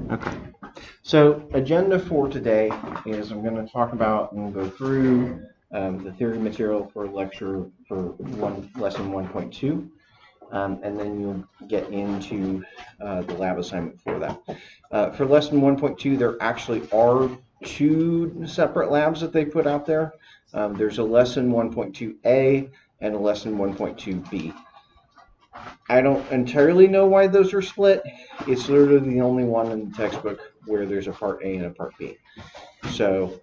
Okay. So agenda for today is I'm going to talk about and go through the theory material for lecture for lesson 1.2, and then you'll get into the lab assignment for that. For lesson 1.2, there actually are two separate labs that they put out there. There's a lesson 1.2a and a lesson 1.2b. I don't entirely know why those are split. It's literally the only one in the textbook where there's a part A and a part B. So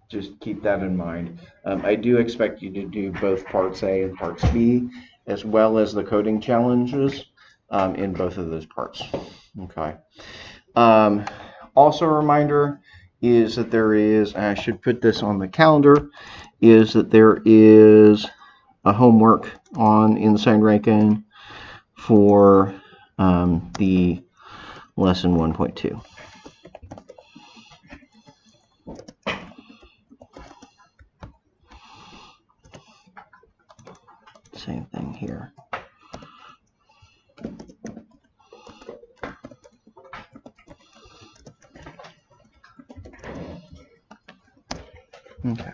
just keep that in mind. I do expect you to do both parts A and parts B, as well as the coding challenges in both of those parts. Okay. Also a reminder is that there is, and I should put this on the calendar, is that there is a homework on Inside Ranken for the lesson 1.2. Same thing here. Okay.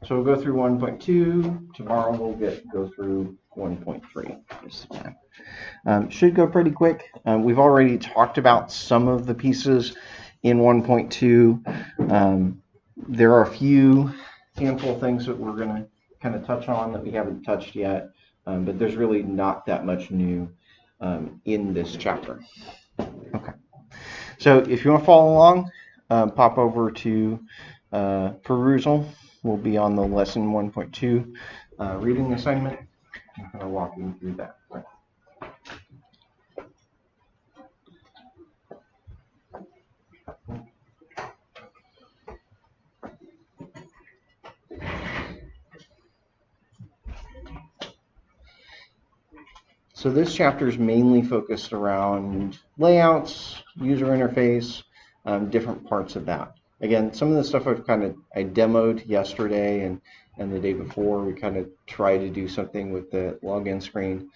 So we'll go through 1.2. Tomorrow we'll go through 1.3. Should go pretty quick. We've already talked about some of the pieces in 1.2. There are a few handful of things that we're going to kind of touch on that we haven't touched yet, but there's really not that much new in this chapter. Okay. So if you want to follow along, pop over to perusal. We'll be on the lesson 1.2 reading assignment. I'm kind of walking through that. So this chapter is mainly focused around layouts, user interface, different parts of that. Again, some of the stuff I demoed yesterday and the day before. We kind of try to do something with the login screen.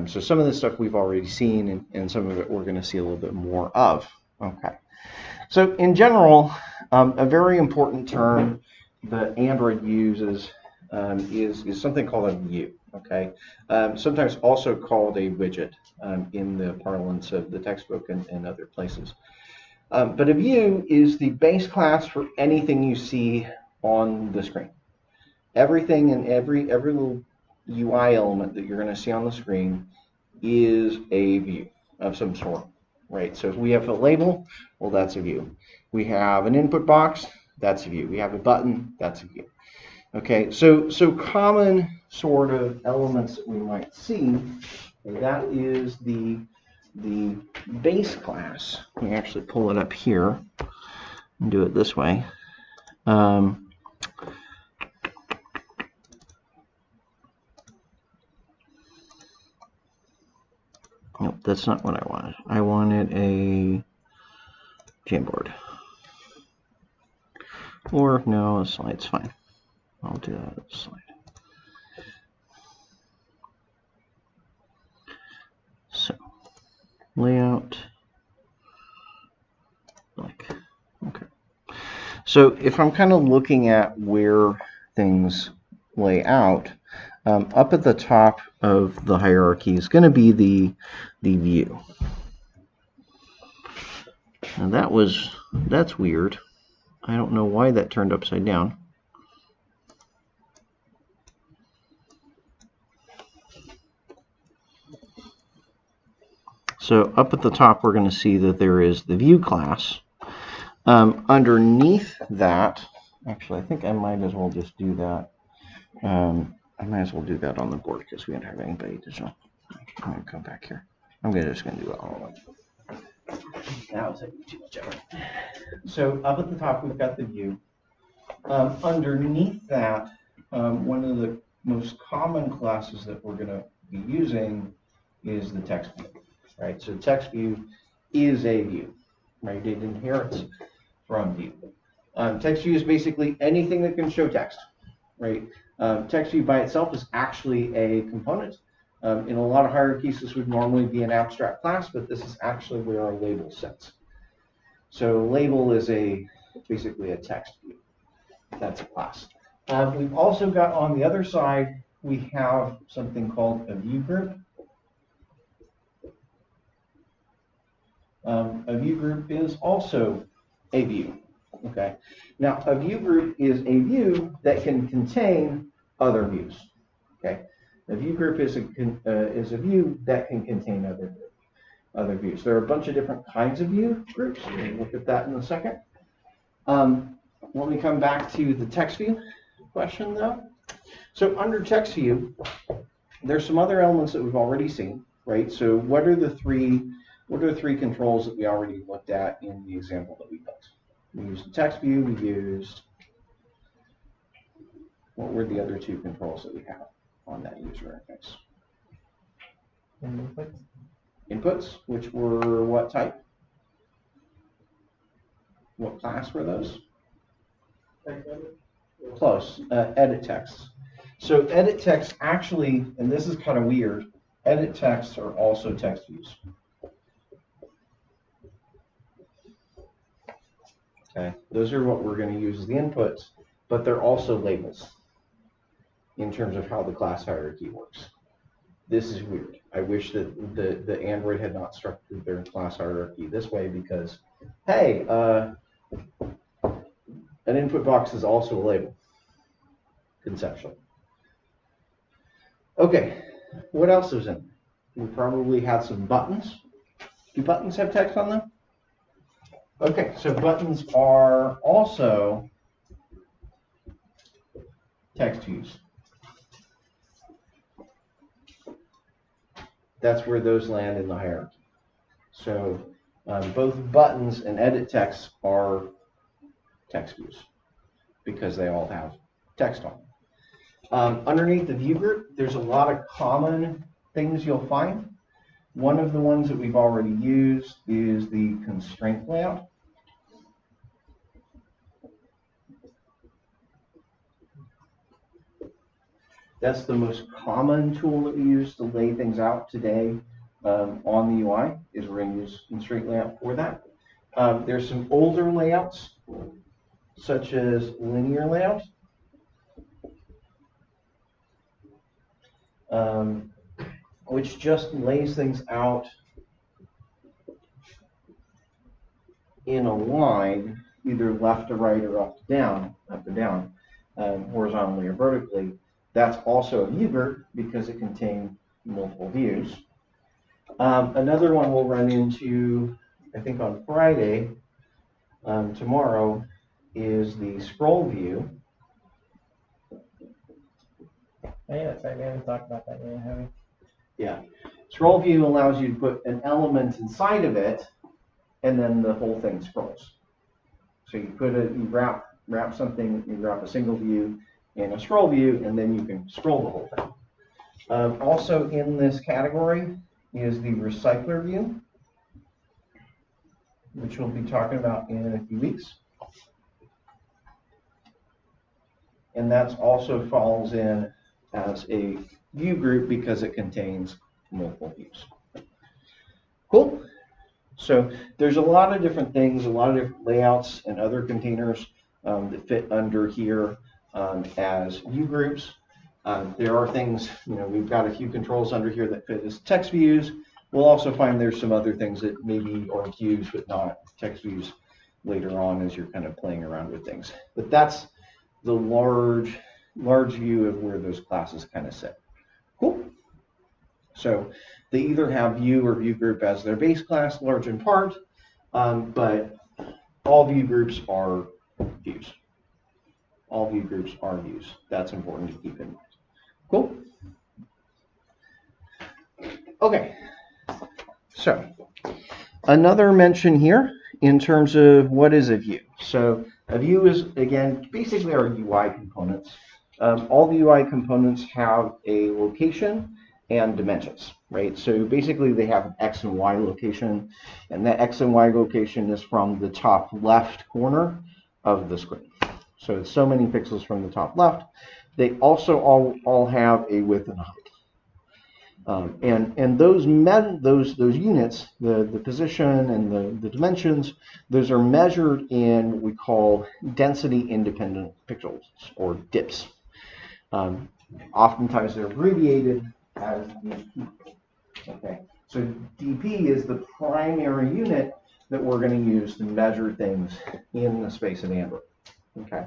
So some of the stuff we've already seen, and some of it we're going to see a little bit more of. Okay. So in general, a very important term that Android uses is something called a view. Okay, sometimes also called a widget in the parlance of the textbook and other places. But a view is the base class for anything you see on the screen. Everything and every little UI element that you're going to see on the screen is a view of some sort, right? So if we have a label, well, that's a view. We have an input box, that's a view. We have a button, that's a view. Okay, so common sort of elements that we might see, that is the base class. Let me actually pull it up here and do it this way. Nope, that's not what I wanted. I wanted a Jamboard. Or no, a slide's fine. I'll do that as a slide. So, layout, like, okay. So if I'm kind of looking at where things lay out, up at the top of the hierarchy is going to be the view. Now that's weird. I don't know why that turned upside down. So up at the top, we're going to see that there is the view class. Underneath that, actually, I think I might as well just do that. I might as well do that on the board because we don't have anybody to show. I'm going to come back here. I'm just going to do it all at once. That was too much effort. So up at the top, we've got the view. Underneath that, one of the most common classes that we're going to be using is the text view. Right, so text view is a view, right? It inherits from view. Text view is basically anything that can show text, right? Text view by itself is actually a component. In a lot of hierarchies, this would normally be an abstract class, but this is actually where our label sits. So label is basically a text view. That's a class. We've also got on the other side, we have something called a view group. A view group is also a view. Okay. Now, a view group is a view that can contain other views. Okay. A view group is a view that can contain other views. There are a bunch of different kinds of view groups. We'll look at that in a second. Let me come back to the text view question, though. So under text view, there's some other elements that we've already seen, right? So what are the three controls that we already looked at in the example that we built? We used the text view. We used, what were the other two controls that we have on that user interface? Inputs, which were what type? What class were those? Close. Edit text. So edit text actually, and this is kind of weird, edit texts are also text views. Okay, those are what we're going to use as the inputs, but they're also labels in terms of how the class hierarchy works. This is weird. I wish that the Android had not structured their class hierarchy this way because, hey, an input box is also a label, conceptually. Okay, what else is in there? We probably have some buttons. Do buttons have text on them? Okay, so buttons are also text views. That's where those land in the hierarchy. So both buttons and edit text are text views because they all have text on them. Underneath the view group, there's a lot of common things you'll find. One of the ones that we've already used is the constraint layout. That's the most common tool that we use to lay things out today on the UI, is we're going to use constraint layout for that. There's some older layouts, such as linear layout. Which just lays things out in a line, either left to right or up to down, horizontally or vertically. That's also a view group because it contains multiple views. Another one we'll run into, I think on Friday, tomorrow, is the scroll view. Oh, yeah, that's right. We haven't talked about that yet, have we? Yeah. Scroll view allows you to put an element inside of it, and then the whole thing scrolls. So you wrap something, you wrap a single view in a scroll view, and then you can scroll the whole thing. Also in this category is the recycler view, which we'll be talking about in a few weeks. And that also falls in as a view group because it contains multiple views. Cool. So there's a lot of different things, a lot of different layouts and other containers that fit under here as view groups. There are things, we've got a few controls under here that fit as text views. We'll also find there's some other things that maybe are views but not text views later on as you're kind of playing around with things. But that's the large view of where those classes kind of sit. Cool. So they either have view or view group as their base class, large in part, but all view groups are views. All view groups are views. That's important to keep in mind. Cool. Okay. So another mention here in terms of what is a view. So a view is, again, basically our UI components. All the UI components have a location and dimensions, right? So basically they have an X and Y location, and that X and Y location is from the top left corner of the screen. So it's so many pixels from the top left. They also all have a width and height. And those units, the position and the dimensions, those are measured in what we call density independent pixels, or DIPs. Oftentimes they're abbreviated as DP. Okay, so DP is the primary unit that we're going to use to measure things in the space of Android. Okay,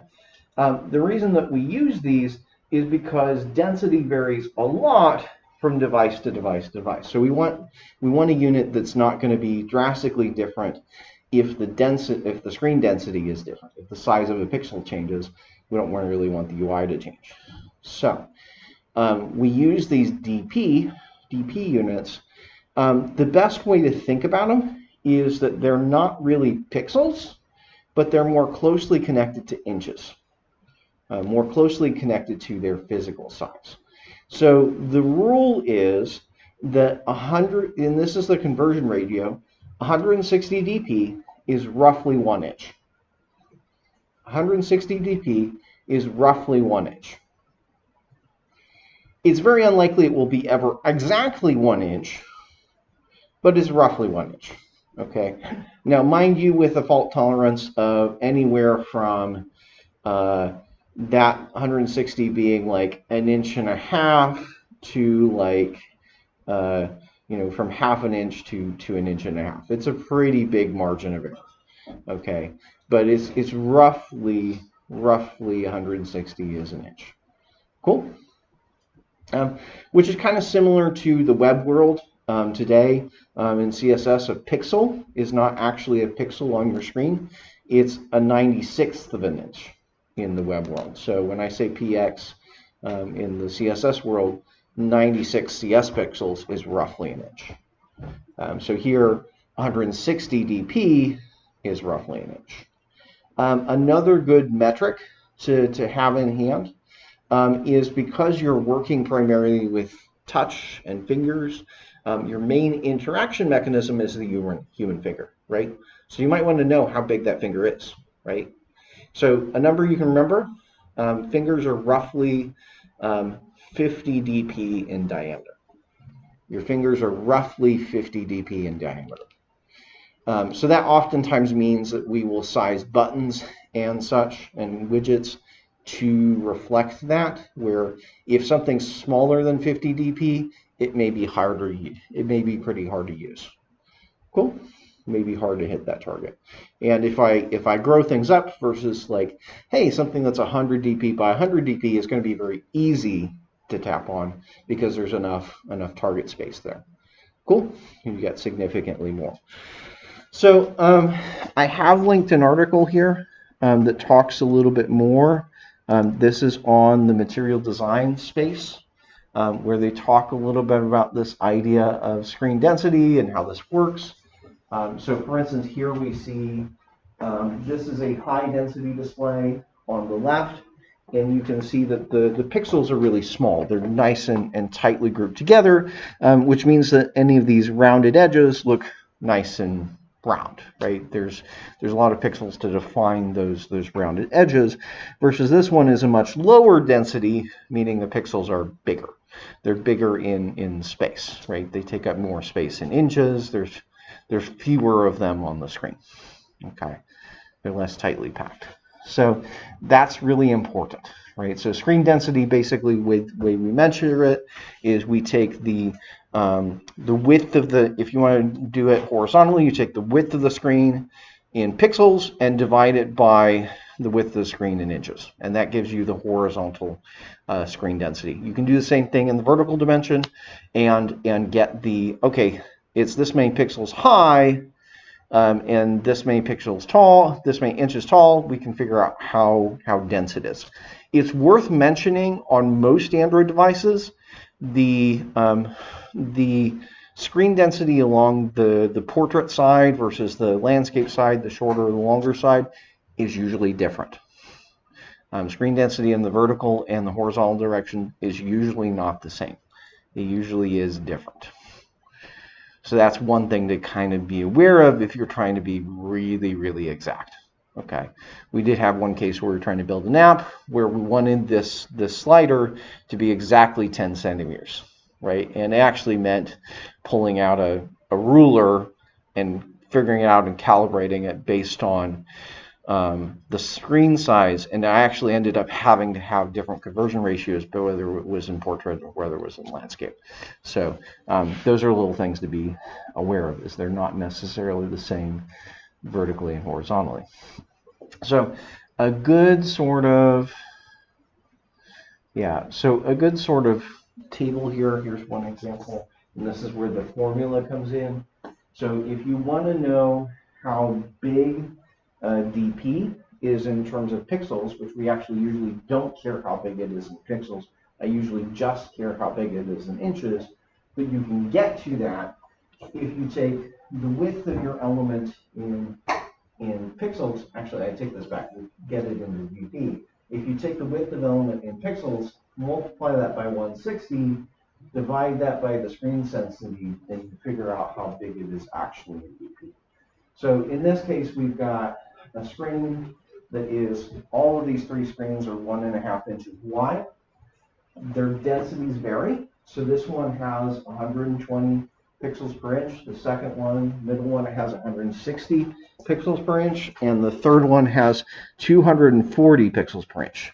the reason that we use these is because density varies a lot from device to device to device. So we want a unit that's not going to be drastically different if the screen density is different. If the size of a pixel changes, we don't really want the UI to change. So we use these DP units. The best way to think about them is that they're not really pixels, but they're more closely connected to inches, more closely connected to their physical size. So the rule is that 100, and this is the conversion ratio, 160 dp is roughly 1 inch. 160 dp is roughly 1 inch. It's very unlikely it will be ever exactly 1 inch, but it's roughly 1 inch. Okay. Now, mind you, with a fault tolerance of anywhere from that 160 being like 1.5 inches to like from 1/2 inch to 1.5 inches. It's a pretty big margin of error. Okay, but it's roughly 160 is an inch. Cool. Which is kind of similar to the web world. Today in CSS, a pixel is not actually a pixel on your screen. It's a 96th of an inch in the web world. So when I say px in the CSS world, 96 CS pixels is roughly an inch. So here, 160 dp is roughly an inch. Another good metric to have in hand is, because you're working primarily with touch and fingers, your main interaction mechanism is the human finger, right? So you might want to know how big that finger is, right? So a number you can remember, fingers are roughly 50 dp in diameter. Your fingers are roughly 50 dp in diameter. So that oftentimes means that we will size buttons and such and widgets to reflect that, where if something's smaller than 50 dp, it may be harder. It may be pretty hard to use. Cool. May be hard to hit that target. And if I grow things up versus like, hey, something that's 100 dp by 100 dp is going to be very easy to tap on because there's enough target space there. Cool. You get significantly more. So I have linked an article here that talks a little bit more. This is on the material design space, where they talk a little bit about this idea of screen density and how this works. So for instance, here we see this is a high density display on the left, and you can see that the pixels are really small. They're nice and tightly grouped together, which means that any of these rounded edges look nice and round, right? There's a lot of pixels to define those rounded edges, versus this one is a much lower density, meaning the pixels are bigger. They're bigger in space, right? They take up more space in inches. There's fewer of them on the screen. Okay, they're less tightly packed. So that's really important, right? So screen density, basically, the way we measure it is we take the width of the, if you want to do it horizontally, you take the width of the screen in pixels and divide it by the width of the screen in inches, and that gives you the horizontal screen density. You can do the same thing in the vertical dimension and get the, okay, it's this many pixels high and this many pixels tall, this many inches tall. We can figure out how dense it is. It's worth mentioning, on most Android devices, the screen density along the portrait side versus the landscape side, the shorter or the longer side, is usually different. Screen density in the vertical and the horizontal direction is usually not the same. It usually is different. So that's one thing to kind of be aware of if you're trying to be really, really exact. Okay, we did have one case where we were trying to build an app where we wanted this slider to be exactly 10 centimeters. right? And it actually meant pulling out a ruler and figuring it out and calibrating it based on the screen size. And I actually ended up having to have different conversion ratios, but whether it was in portrait or whether it was in landscape. So those are little things to be aware of, is they're not necessarily the same vertically and horizontally. So a good sort of, table here, here's one example, and this is where the formula comes in. So if you want to know how big DP is in terms of pixels, which we actually usually don't care how big it is in pixels, I usually just care how big it is in inches, but you can get to that if you take the width of your element in pixels. Actually, I take this back, we get it into DP. If you take the width of element in pixels, multiply that by 160, divide that by the screen sensitivity, then you figure out how big it is actually in DP. So in this case, we've got a screen that is, all of these three screens are 1.5 inches wide. Their densities vary. So this one has 120 pixels per inch. The second one, middle one, has 160 pixels per inch. And the third one has 240 pixels per inch.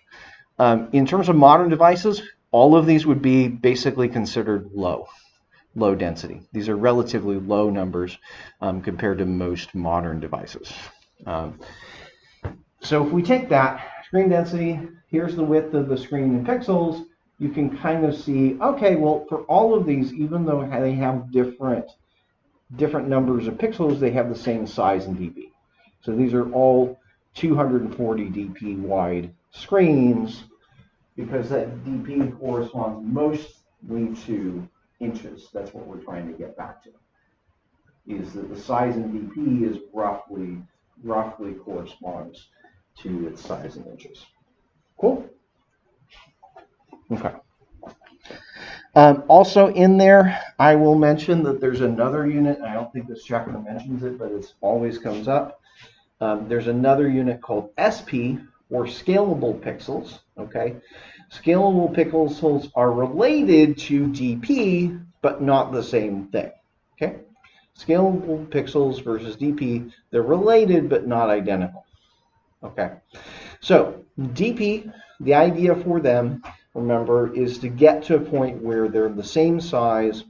In terms of modern devices, all of these would be basically considered low density. These are relatively low numbers compared to most modern devices. So if we take that screen density, here's the width of the screen in pixels, you can kind of see, okay, well, for all of these, even though they have different numbers of pixels, they have the same size in dp. So these are all 240 dp wide screens, because that dp corresponds mostly to inches. That's what we're trying to get back to, is that the size in dp is roughly corresponds to its size in inches. Cool. Okay. Also in there, I will mention that there's another unit. I don't think this chapter mentions it, but it always comes up. There's another unit called SP, or scalable pixels. Okay. Scalable pixels are related to DP, but not the same thing. Okay. Scalable pixels versus DP, they're related but not identical. Okay. So DP, the idea for them, remember, is to get to a point where they're the same size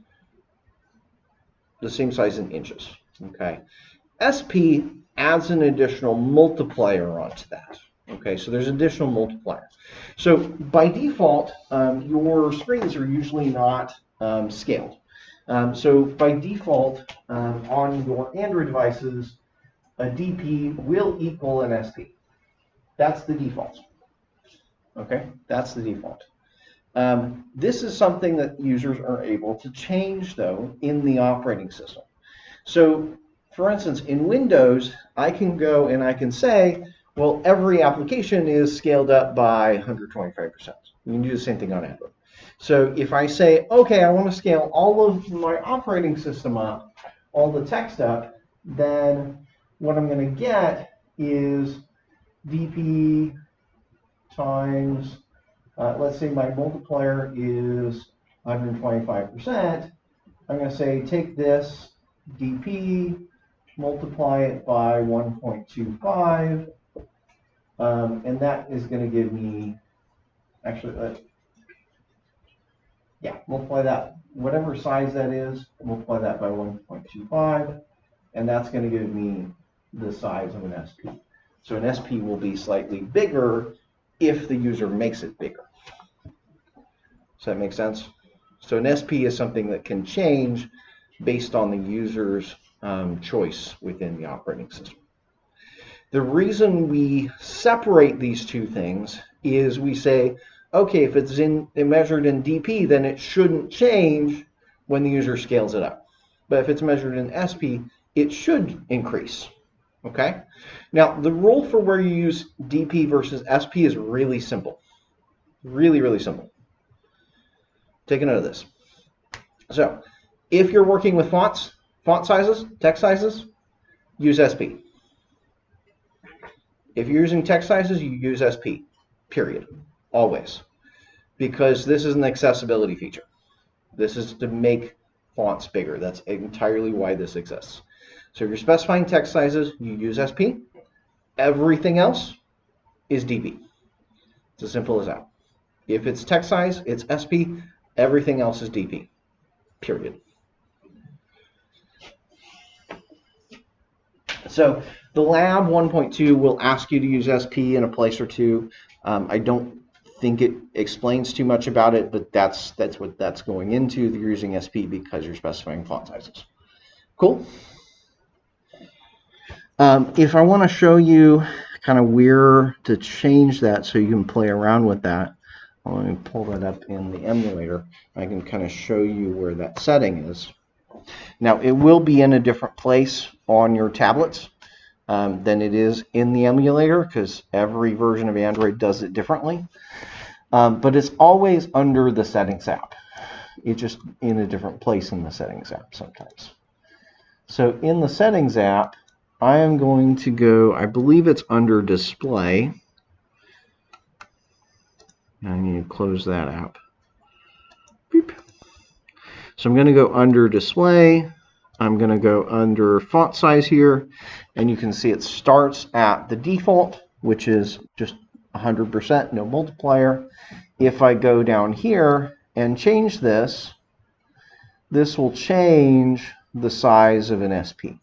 in inches. Okay. SP adds an additional multiplier onto that. Okay, so there's additional multiplier. So by default, your screens are usually not scaled. So by default, on your Android devices, a DP will equal an SP. That's the default. Okay, that's the default. This is something that users are able to change, though, in the operating system. So, for instance, in Windows, I can go and I can say, well, every application is scaled up by 125%. You can do the same thing on Android. So if I say, okay, I want to scale all of my operating system up, all the text up, then what I'm going to get is DP times, let's say my multiplier is 125%. I'm going to say take this DP, multiply it by 1.25, and that is going to give me, actually, multiply that, whatever size that is, multiply that by 1.25, and that's going to give me the size of an SP. So an SP will be slightly bigger if the user makes it bigger. Does that make sense? So an SP is something that can change based on the user's choice within the operating system. The reason we separate these two things is we say, okay, if it's measured in DP, then it shouldn't change when the user scales it up. But if it's measured in SP, it should increase. Okay? Now, the rule for where you use DP versus SP is really simple. Really, really simple. Take a note of this. So, if you're working with fonts, font sizes, text sizes, use SP. If you're using text sizes, you use SP, period, always, because this is an accessibility feature. This is to make fonts bigger. That's entirely why this exists. So if you're specifying text sizes, you use SP. Everything else is DP. It's as simple as that. If it's text size, it's SP. Everything else is DP. Period. So the lab 1.2 will ask you to use SP in a place or two. I don't think it explains too much about it, but that's what that's going into. You're using SP because you're specifying font sizes. Cool. If I want to show you kind of where to change that so you can play around with that, let me pull that up in the emulator. I can kind of show you where that setting is. Now, it will be in a different place on your tablets than it is in the emulator because every version of Android does it differently. But it's always under the Settings app. It's just in a different place in the Settings app sometimes. So in the Settings app, I am going to go, I believe it's under Display. I need to close that app. Beep. So I'm going to go under Display. I'm going to go under Font Size here, and you can see it starts at the default, which is just 100%, no multiplier. If I go down here and change this, this will change the size of an SP.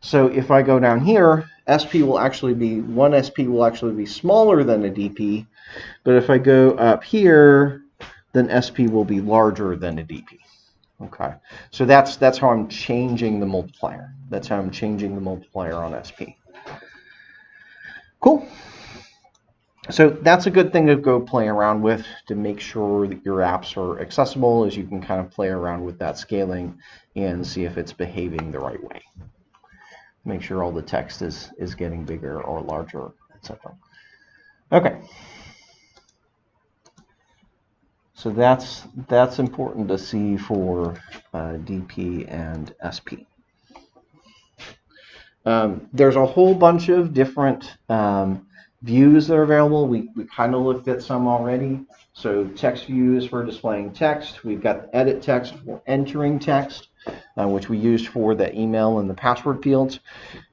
So if I go down here, SP will actually be, one SP will actually be smaller than a DP, but if I go up here, then SP will be larger than a DP. Okay, so that's how I'm changing the multiplier. That's how I'm changing the multiplier on SP. Cool. So that's a good thing to go play around with to make sure that your apps are accessible, as you can kind of play around with that scaling and see if it's behaving the right way. Make sure all the text is getting bigger or larger, etc. Okay. So that's important to see for DP and SP. There's a whole bunch of different views that are available. We kind of looked at some already. So text views for displaying text. We've got edit text for entering text, which we used for the email and the password fields.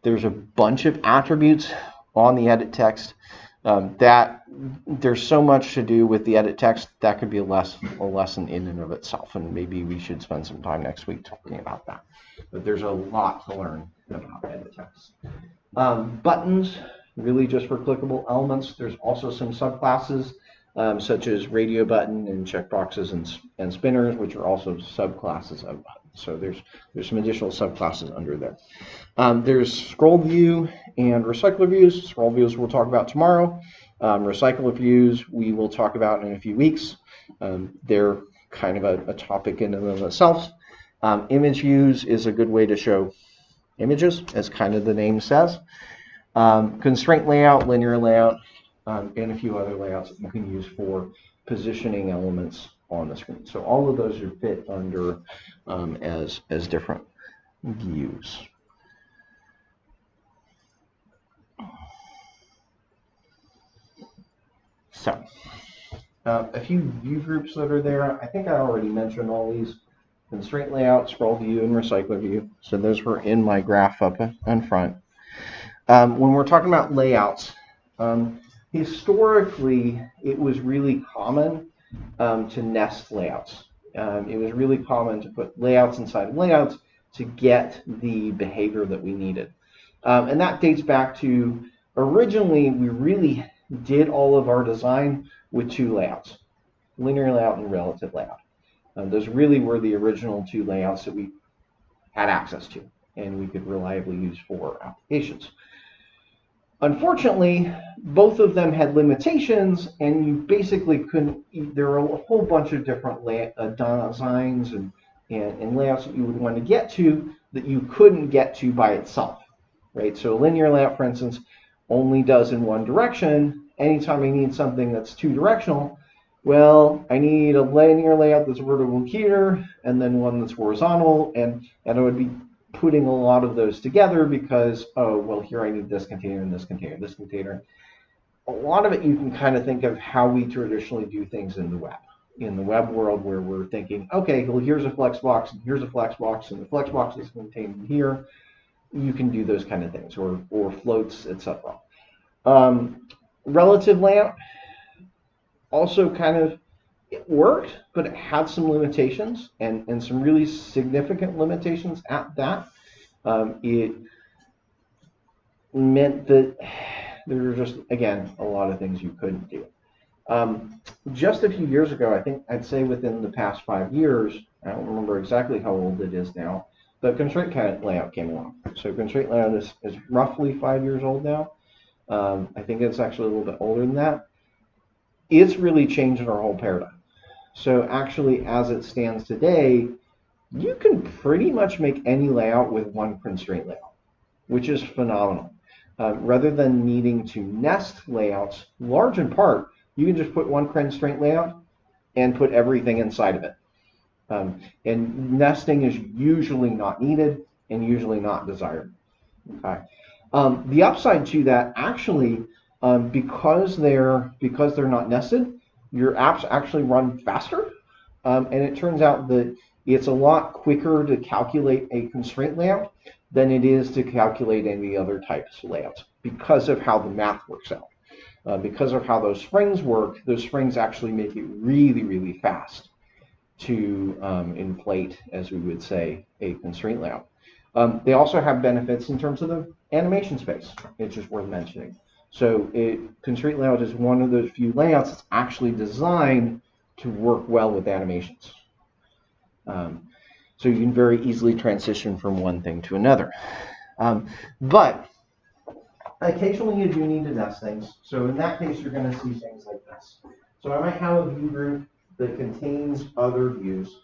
There's a bunch of attributes on the edit text. That there's so much to do with the edit text that could be a lesson in and of itself, and maybe we should spend some time next week talking about that. But there's a lot to learn about edit text. Buttons, really just for clickable elements. There's also some subclasses such as radio button and checkboxes and spinners, which are also subclasses of buttons. So there's some additional subclasses under there. There's scroll view and recycler views. Scroll views we'll talk about tomorrow. Recycler views we will talk about in a few weeks. They're kind of a topic in and of themselves. Image views is a good way to show images, as kind of the name says. Constraint layout, linear layout, and a few other layouts that you can use for positioning elements on the screen. So all of those are fit under as different views. So a few view groups that are there. I think I already mentioned all these: constraint layout, scroll view, and recycler view. So those were in my graph up in front. When we're talking about layouts, historically it was really common to nest layouts. It was really common to put layouts inside of layouts to get the behavior that we needed. And that dates back to, originally we really did all of our design with two layouts: linear layout and relative layout. Those really were the original two layouts that we had access to and we could reliably use for applications. Unfortunately, both of them had limitations, and you basically couldn't. There were a whole bunch of different designs and layouts that you would want to get to that you couldn't get to by itself, right? So a linear layout, for instance, only does in one direction. Anytime I need something that's two directional, well, I need a linear layout that's vertical here, and then one that's horizontal, and I would be putting a lot of those together because, oh, well, here I need this container and this container, this container. A lot of it you can kind of think of how we traditionally do things in the web, in the web world where we're thinking, okay, well, here's a flex box, and here's a flex box, and the flex box is contained here. You can do those kind of things, or floats, etc. Relative layout also kind of, it worked, but it had some limitations, and some really significant limitations at that. It meant that there were just, again, a lot of things you couldn't do. Just a few years ago, I think I'd say within the past 5 years, I don't remember exactly how old it is now, but constraint layout came along. So constraint layout is roughly 5 years old now. I think it's actually a little bit older than that. It's really changed our whole paradigm. So actually, as it stands today, you can pretty much make any layout with one constraint layout, which is phenomenal. Rather than needing to nest layouts, large in part, you can just put one constraint layout and put everything inside of it. And nesting is usually not needed and usually not desired. Okay. The upside to that, actually, because they're not nested, your apps actually run faster. And it turns out that it's a lot quicker to calculate a constraint layout than it is to calculate any other types of layouts because of how the math works out. Because of how those springs work, those springs actually make it really, really fast to inflate, as we would say, a constraint layout. They also have benefits in terms of the animation space. It's just worth mentioning. So constraint layout is one of those few layouts that's actually designed to work well with animations. So you can very easily transition from one thing to another. But occasionally you do need to nest things. So in that case, you're going to see things like this. So I might have a view group that contains other views.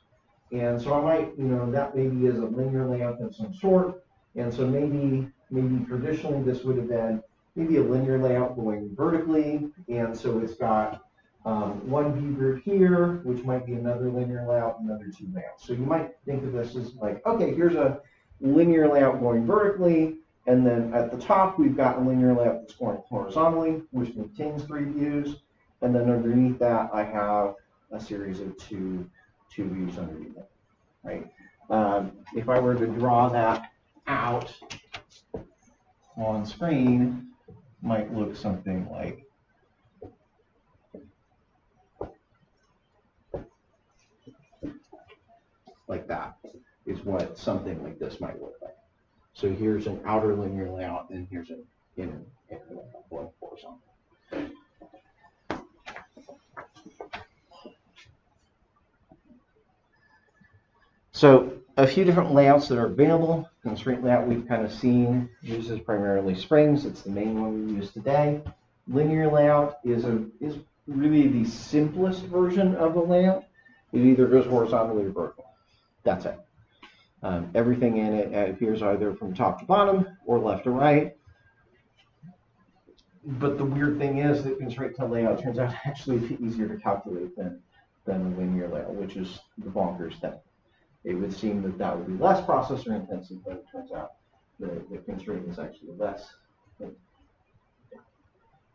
And so I might, that maybe is a linear layout of some sort. And so maybe traditionally this would have been maybe a linear layout going vertically. And so it's got one view group here, which might be another linear layout, another two layouts. So you might think of this as like, okay, here's a linear layout going vertically, and then at the top we've got a linear layout that's going horizontally, which contains 3 views, and then underneath that I have a series of two views underneath it, right? If I were to draw that out on screen, it might look something like that is what something like this might look like. So here's an outer linear layout, and here's an inner layout going horizontal. So a few different layouts that are available. Constraint layout we've kind of seen uses primarily springs. It's the main one we use today. Linear layout is really the simplest version of a layout. It either goes horizontally or vertical. That's it. Everything in it appears either from top to bottom or left to right. But the weird thing is that constraint layout turns out actually easier to calculate than a linear layout, which is the bonkers thing. It would seem that would be less processor intensive, but it turns out the constraint is actually less.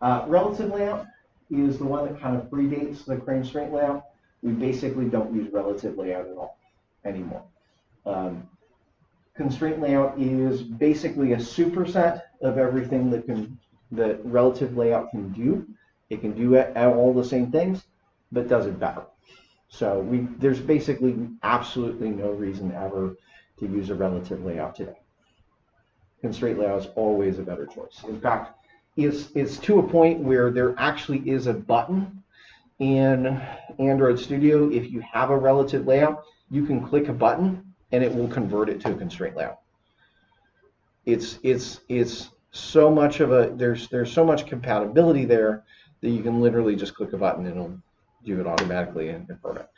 Relative layout is the one that kind of predates the constraint layout. We basically don't use relative layout at all anymore. Constraint layout is basically a superset of everything that relative layout can do. It can do all the same things, but does it better. So there's basically absolutely no reason ever to use a relative layout today. Constraint layout is always a better choice. In fact, it's to a point where there actually is a button in Android Studio. If you have a relative layout, you can click a button and it will convert it to a constraint layout. It's so much of there's so much compatibility there that you can literally just click a button and it'll do it automatically and convert it.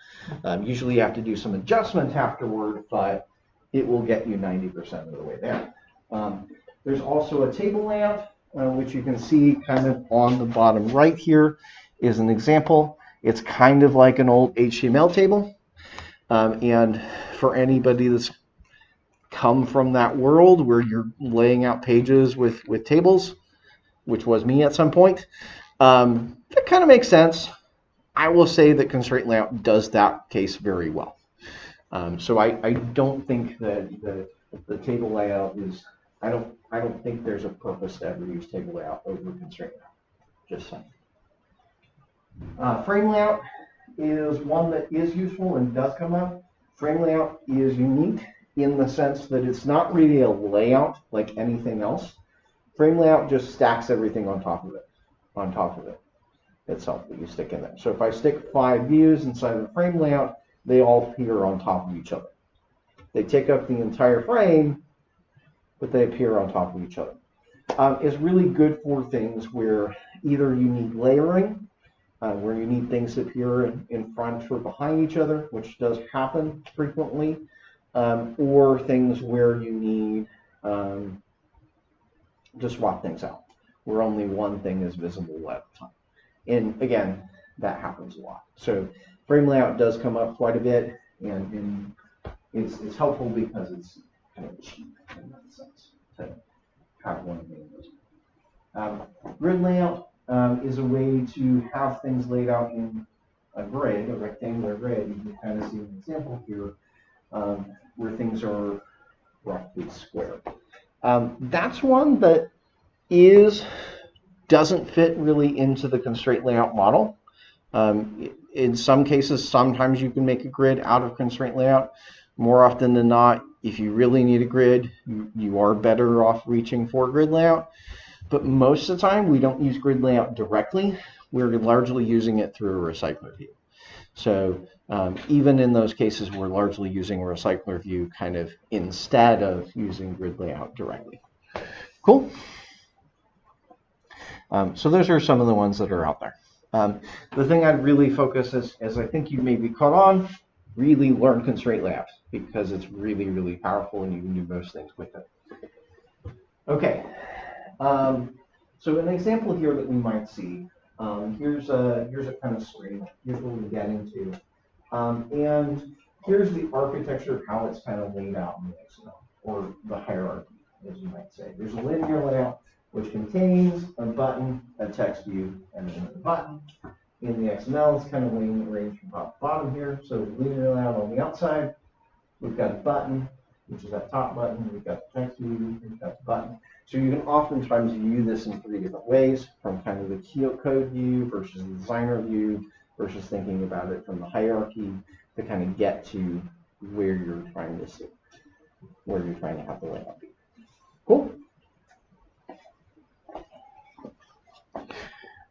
Usually you have to do some adjustment afterward, but it will get you 90% of the way there. There's also a table layout, which you can see kind of on the bottom right here is an example. It's kind of like an old HTML table. And for anybody that's come from that world where you're laying out pages with tables, which was me at some point, that kind of makes sense. I will say that constraint layout does that case very well. So I don't think that the table layout is, I don't think there's a purpose to ever use table layout over constraint layout. Just saying. Frame layout is one that is useful and does come up. Frame layout is unique in the sense that it's not really a layout like anything else. Frame layout just stacks everything on top of it itself that you stick in there. So if I stick 5 views inside of the frame layout, they all appear on top of each other. They take up the entire frame, but they appear on top of each other. It's really good for things where either you need layering, where you need things to appear in front or behind each other, which does happen frequently, or things where you need to swap things out, where only one thing is visible at a time. And again, that happens a lot. So frame layout does come up quite a bit, and it's helpful because it's kind of cheap in that sense to have one of those. Grid layout is a way to have things laid out in a grid, a rectangular grid. You can kind of see an example here where things are roughly square. That's one that doesn't fit really into the constraint layout model. In some cases, sometimes you can make a grid out of constraint layout. More often than not, if you really need a grid, you are better off reaching for grid layout. But most of the time, we don't use grid layout directly. We're largely using it through a recycler view. So even in those cases, we're largely using a recycler view kind of instead of using grid layout directly. Cool. So those are some of the ones that are out there. The thing I'd really focus as I think you may be caught on, really learn constraint layout because it's really, really powerful and you can do most things with it. Okay. So an example here that we might see, here's a kind of screen. Here's what we get into. And here's the architecture of how it's kind of laid out in the XML, or the hierarchy, as you might say. There's a linear layout, which contains a button, a text view, and then a button. In the XML, it's kind of arranged from top to bottom here. So linear layout on the outside, we've got a button, which is that top button. We've got the text view, we've got the button. So you can oftentimes view this in 3 different ways, from kind of the code view versus the designer view versus thinking about it from the hierarchy to kind of get to where you're trying to see, where you're trying to have the layout be. Cool.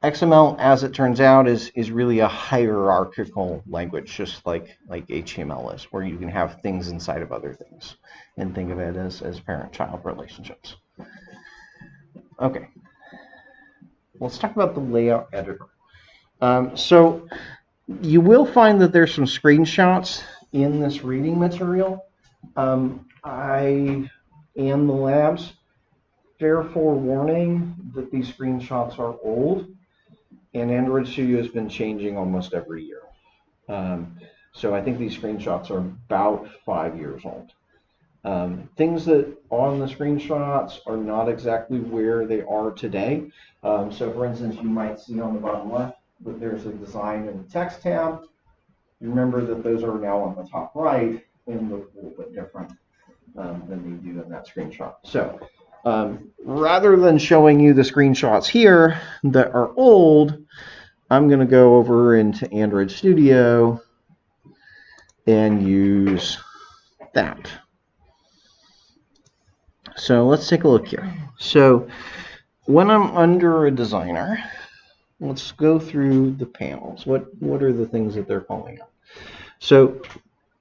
XML, as it turns out, is really a hierarchical language, just like HTML is, where you can have things inside of other things and think of it as parent-child relationships. Okay, let's talk about the layout editor. So you will find that there's some screenshots in this reading material. I and the labs, fair forewarning that these screenshots are old, and Android Studio has been changing almost every year. So I think these screenshots are about 5 years old. Things that on the screenshots are not exactly where they are today. So for instance, you might see on the bottom left that there's a design and a text tab. You remember that those are now on the top right and look a little bit different than they do in that screenshot. So rather than showing you the screenshots here that are old, I'm going to go over into Android Studio and use that. So let's take a look here. So when I'm under a designer, let's go through the panels. What are the things that they're calling out? So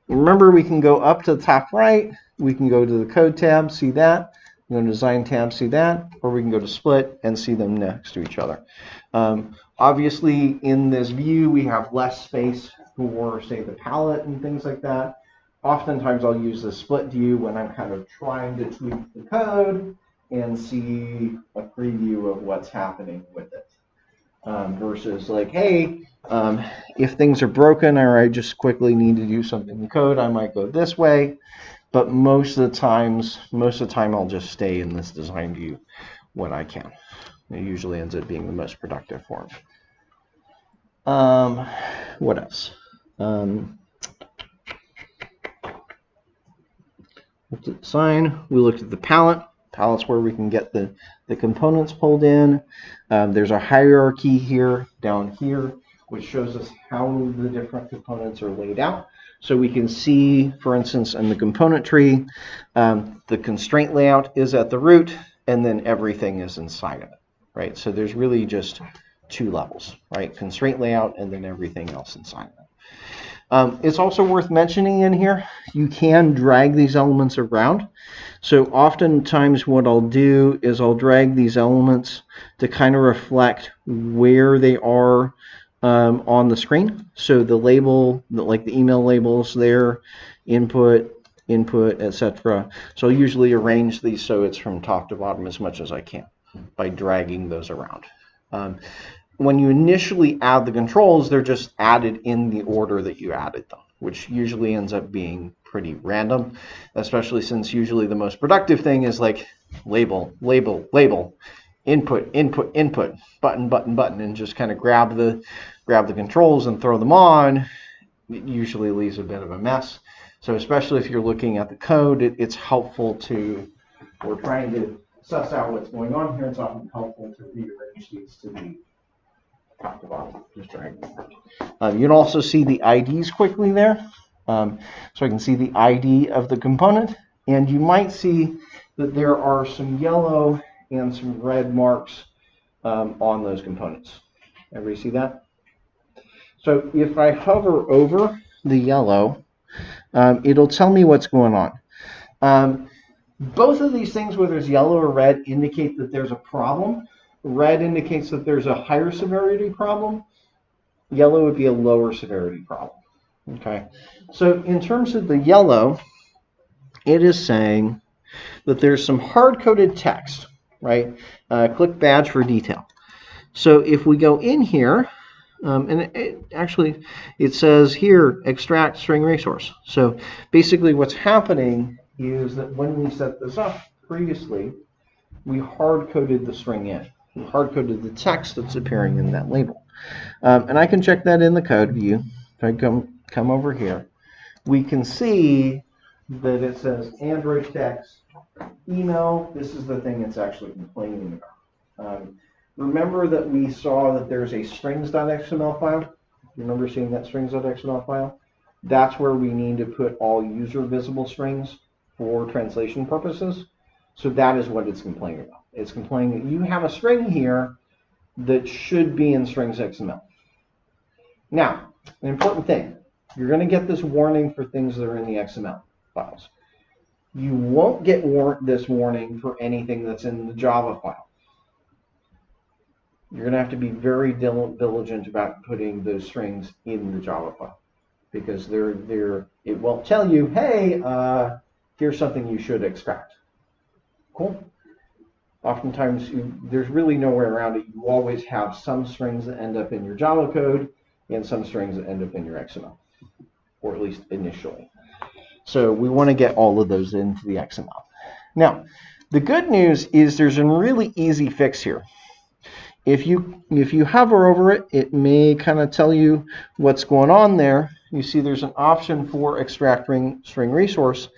remember, we can go up to the top right. We can go to the code tab, see that. We can go to design tab, see that. Or we can go to split and see them next to each other. Obviously, in this view, we have less space for, say, the palette and things like that. Oftentimes, I'll use the split view when I'm kind of trying to tweak the code and see a preview of what's happening with it. Versus like, hey, if things are broken or I just quickly need to do something in code, I might go this way. But most of the time, I'll just stay in this design view when I can. It usually ends up being the most productive for me. What else? Looked at the sign. We looked at the palette. Palette's where we can get the components pulled in. There's a hierarchy here, down here, which shows us how the different components are laid out. So we can see, for instance, in the component tree, the constraint layout is at the root, and then everything is inside of it, right? So there's really just two levels, right? Constraint layout and then everything else inside of it. It's also worth mentioning in here, you can drag these elements around. So oftentimes what I'll do is I'll drag these elements to kind of reflect where they are on the screen. So the label, like the email labels there, input, etc. So I'll usually arrange these so it's from top to bottom as much as I can by dragging those around. When you initially add the controls, they're just added in the order that you added them, which usually ends up being pretty random, especially since usually the most productive thing is like label, label, label, input, input, input, button, button, button, and just kind of grab the controls and throw them on. It usually leaves a bit of a mess. So especially if you're looking at the code, it's helpful to, we're trying to suss out what's going on here. It's often helpful to rearrange these to be top to bottom. Just drag them. You can also see the IDs quickly there. So I can see the ID of the component, and you might see that there are some yellow and some red marks on those components. Everybody see that? So if I hover over the yellow, it'll tell me what's going on. Both of these things, whether it's yellow or red, indicate that there's a problem. Red indicates that there's a higher severity problem. Yellow would be a lower severity problem. Okay, so in terms of the yellow, it is saying that there's some hard-coded text, right? Click badge for detail. So if we go in here, and it says here, extract string resource. So basically what's happening is that when we set this up previously, we hard-coded the string in. We hard-coded the text that's appearing in that label. And I can check that in the code view. If I come over here, we can see that it says Android text, email. This is the thing it's actually complaining about. Remember that we saw that there's a strings.xml file? You remember seeing that strings.xml file? That's where we need to put all user visible strings for translation purposes. So that is what it's complaining about. It's complaining that you have a string here that should be in strings.xml. Now, an important thing, you're going to get this warning for things that are in the XML files. You won't get this warning for anything that's in the Java file. You're going to have to be very diligent about putting those strings in the Java file, because it won't tell you, hey, here's something you should extract. Cool. Oftentimes, there's really no way around it. You always have some strings that end up in your Java code and some strings that end up in your XML, or at least initially. So we want to get all of those into the XML. Now, the good news is there's a really easy fix here. If you hover over it, it may kind of tell you what's going on there. You see there's an option for extracting string resource,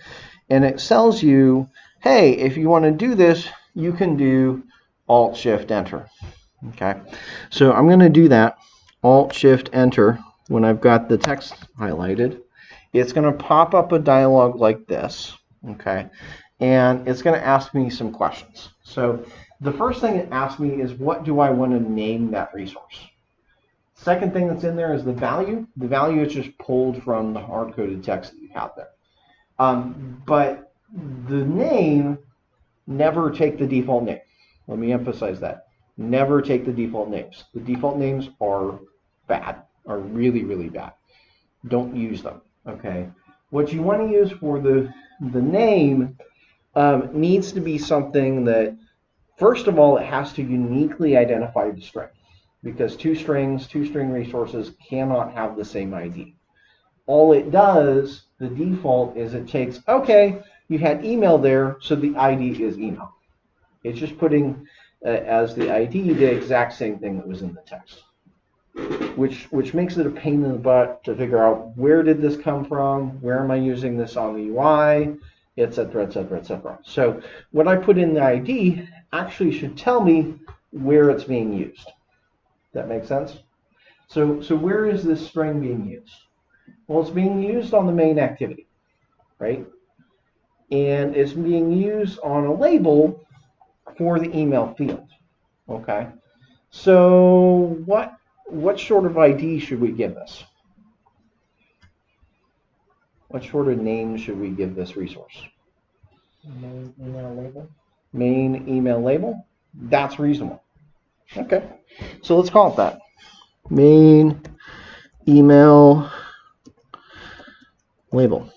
and it tells you, hey, if you want to do this, you can do Alt-Shift-Enter. Okay, so I'm going to do that, Alt-Shift-Enter, when I've got the text highlighted. It's going to pop up a dialog like this, okay, and it's going to ask me some questions. So the first thing it asks me is, what do I want to name that resource? Second thing that's in there is the value. The value is just pulled from the hard-coded text that you have there. But the name, never take the default name. Let me emphasize that. Never take the default names. The default names are bad, are really, really bad. Don't use them, okay? What you want to use for the name needs to be something that, first of all, it has to uniquely identify the string, because two string resources cannot have the same ID. All it does, the default, is it takes, okay, you had email there, so the ID is email. It's just putting as the ID the exact same thing that was in the text. which makes it a pain in the butt to figure out where did this come from, where am I using this on the UI, etc., etc., etc. So what I put in the ID actually should tell me where it's being used. That makes sense? So where is this string being used? Well, it's being used on the main activity, right? And it's being used on a label for the email field. Okay. So what sort of ID should we give this? What sort of name should we give this resource? Main email label. Main email label? That's reasonable. Okay. So let's call it that. Main email label.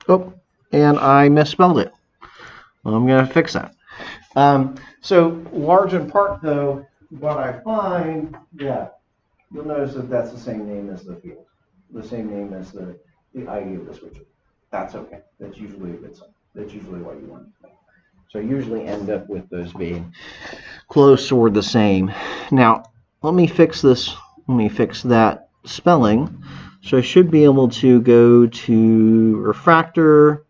Oh, and I misspelled it. I'm going to fix that. So large in part, though, what I find, yeah, you'll notice that that's the same name as the field, the same name as the ID of the switcher. That's okay. That's usually a good sign. That's usually what you want. So I usually end up with those being close or the same. Now, let me fix this. Let me fix that spelling. So I should be able to go to refactor,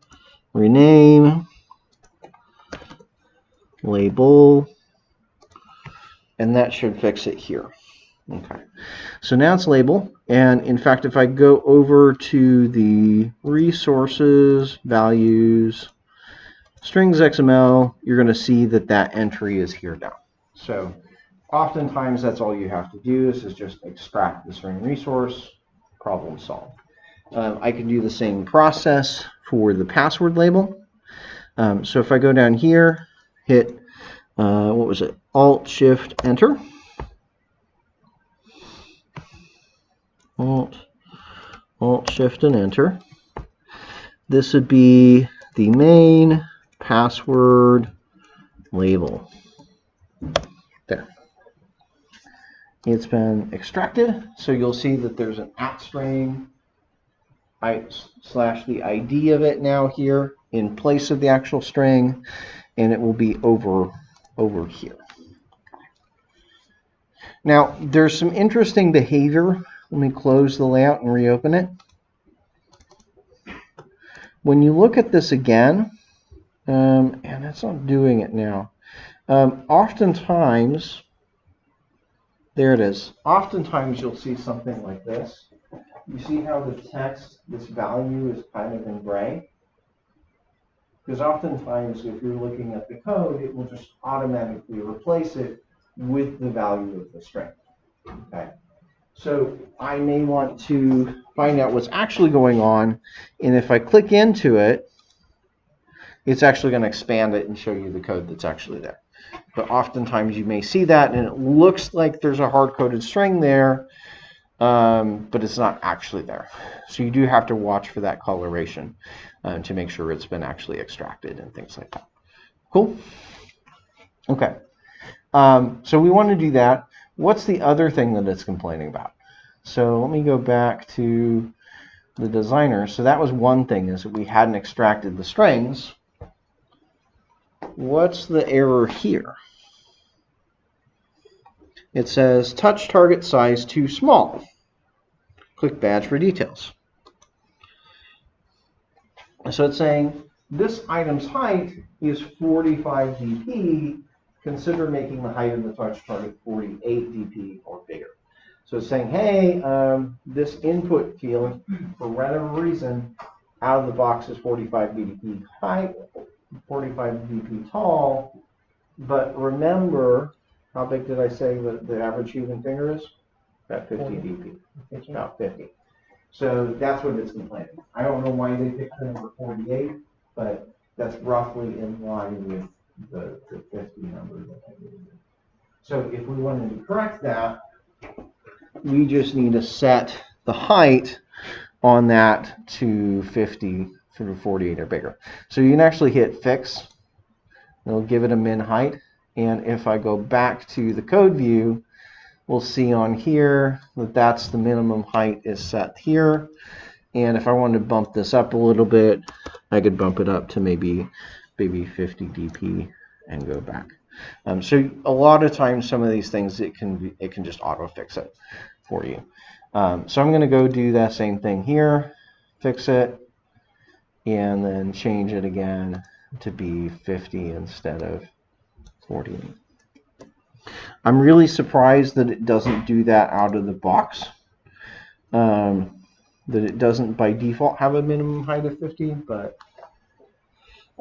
rename, label, and that should fix it here. Okay, so now it's label, and in fact, if I go over to the resources, values, strings XML, you're going to see that that entry is here now. So oftentimes that's all you have to do is just extract the string resource, problem solved. I can do the same process for the password label. So if I go down here, hit, what was it, Alt-Shift-Enter. Alt-Shift and Enter. This would be the main password label. There. It's been extracted, so you'll see that there's an @string slash the ID of it now here in place of the actual string, and it will be over here. Now, there's some interesting behavior. Let me close the layout and reopen it. When you look at this again, and it's not doing it now, oftentimes, there it is. Oftentimes you'll see something like this. You see how the text, this value is kind of in gray? Because oftentimes if you're looking at the code, it will just automatically replace it with the value of the string. Okay. So I may want to find out what's actually going on, and if I click into it, it's actually going to expand it and show you the code that's actually there. But oftentimes you may see that, and it looks like there's a hard-coded string there, but it's not actually there. So you do have to watch for that coloration to make sure it's been actually extracted and things like that. Cool? Okay. So we want to do that. What's the other thing that it's complaining about? So let me go back to the designer. So that was one thing, is that we hadn't extracted the strings. What's the error here? It says touch target size too small. Click badge for details. So it's saying this item's height is 45 dp. Consider making the height of the touch target 48 dp or bigger. So it's saying, hey, this input field, for whatever reason, out of the box is 45 dp height, 45 dp tall, but remember, how big did I say the average human finger is? About 50 dp. It's about 50. So that's what it's complaining. I don't know why they picked the number 48, but that's roughly in line with the 50 number that I gave you. So if we wanted to correct that, we just need to set the height on that to 50, sort of 48 or bigger. So you can actually hit fix. It'll give it a min height. And if I go back to the code view, we'll see on here that that's the minimum height is set here. And if I wanted to bump this up a little bit, I could bump it up to maybe 50 dp and go back. So a lot of times, some of these things it can just auto fix it for you. So I'm going to go do that same thing here, fix it, and then change it again to be 50 instead of 40. I'm really surprised that it doesn't do that out of the box. That it doesn't by default have a minimum height of 50, but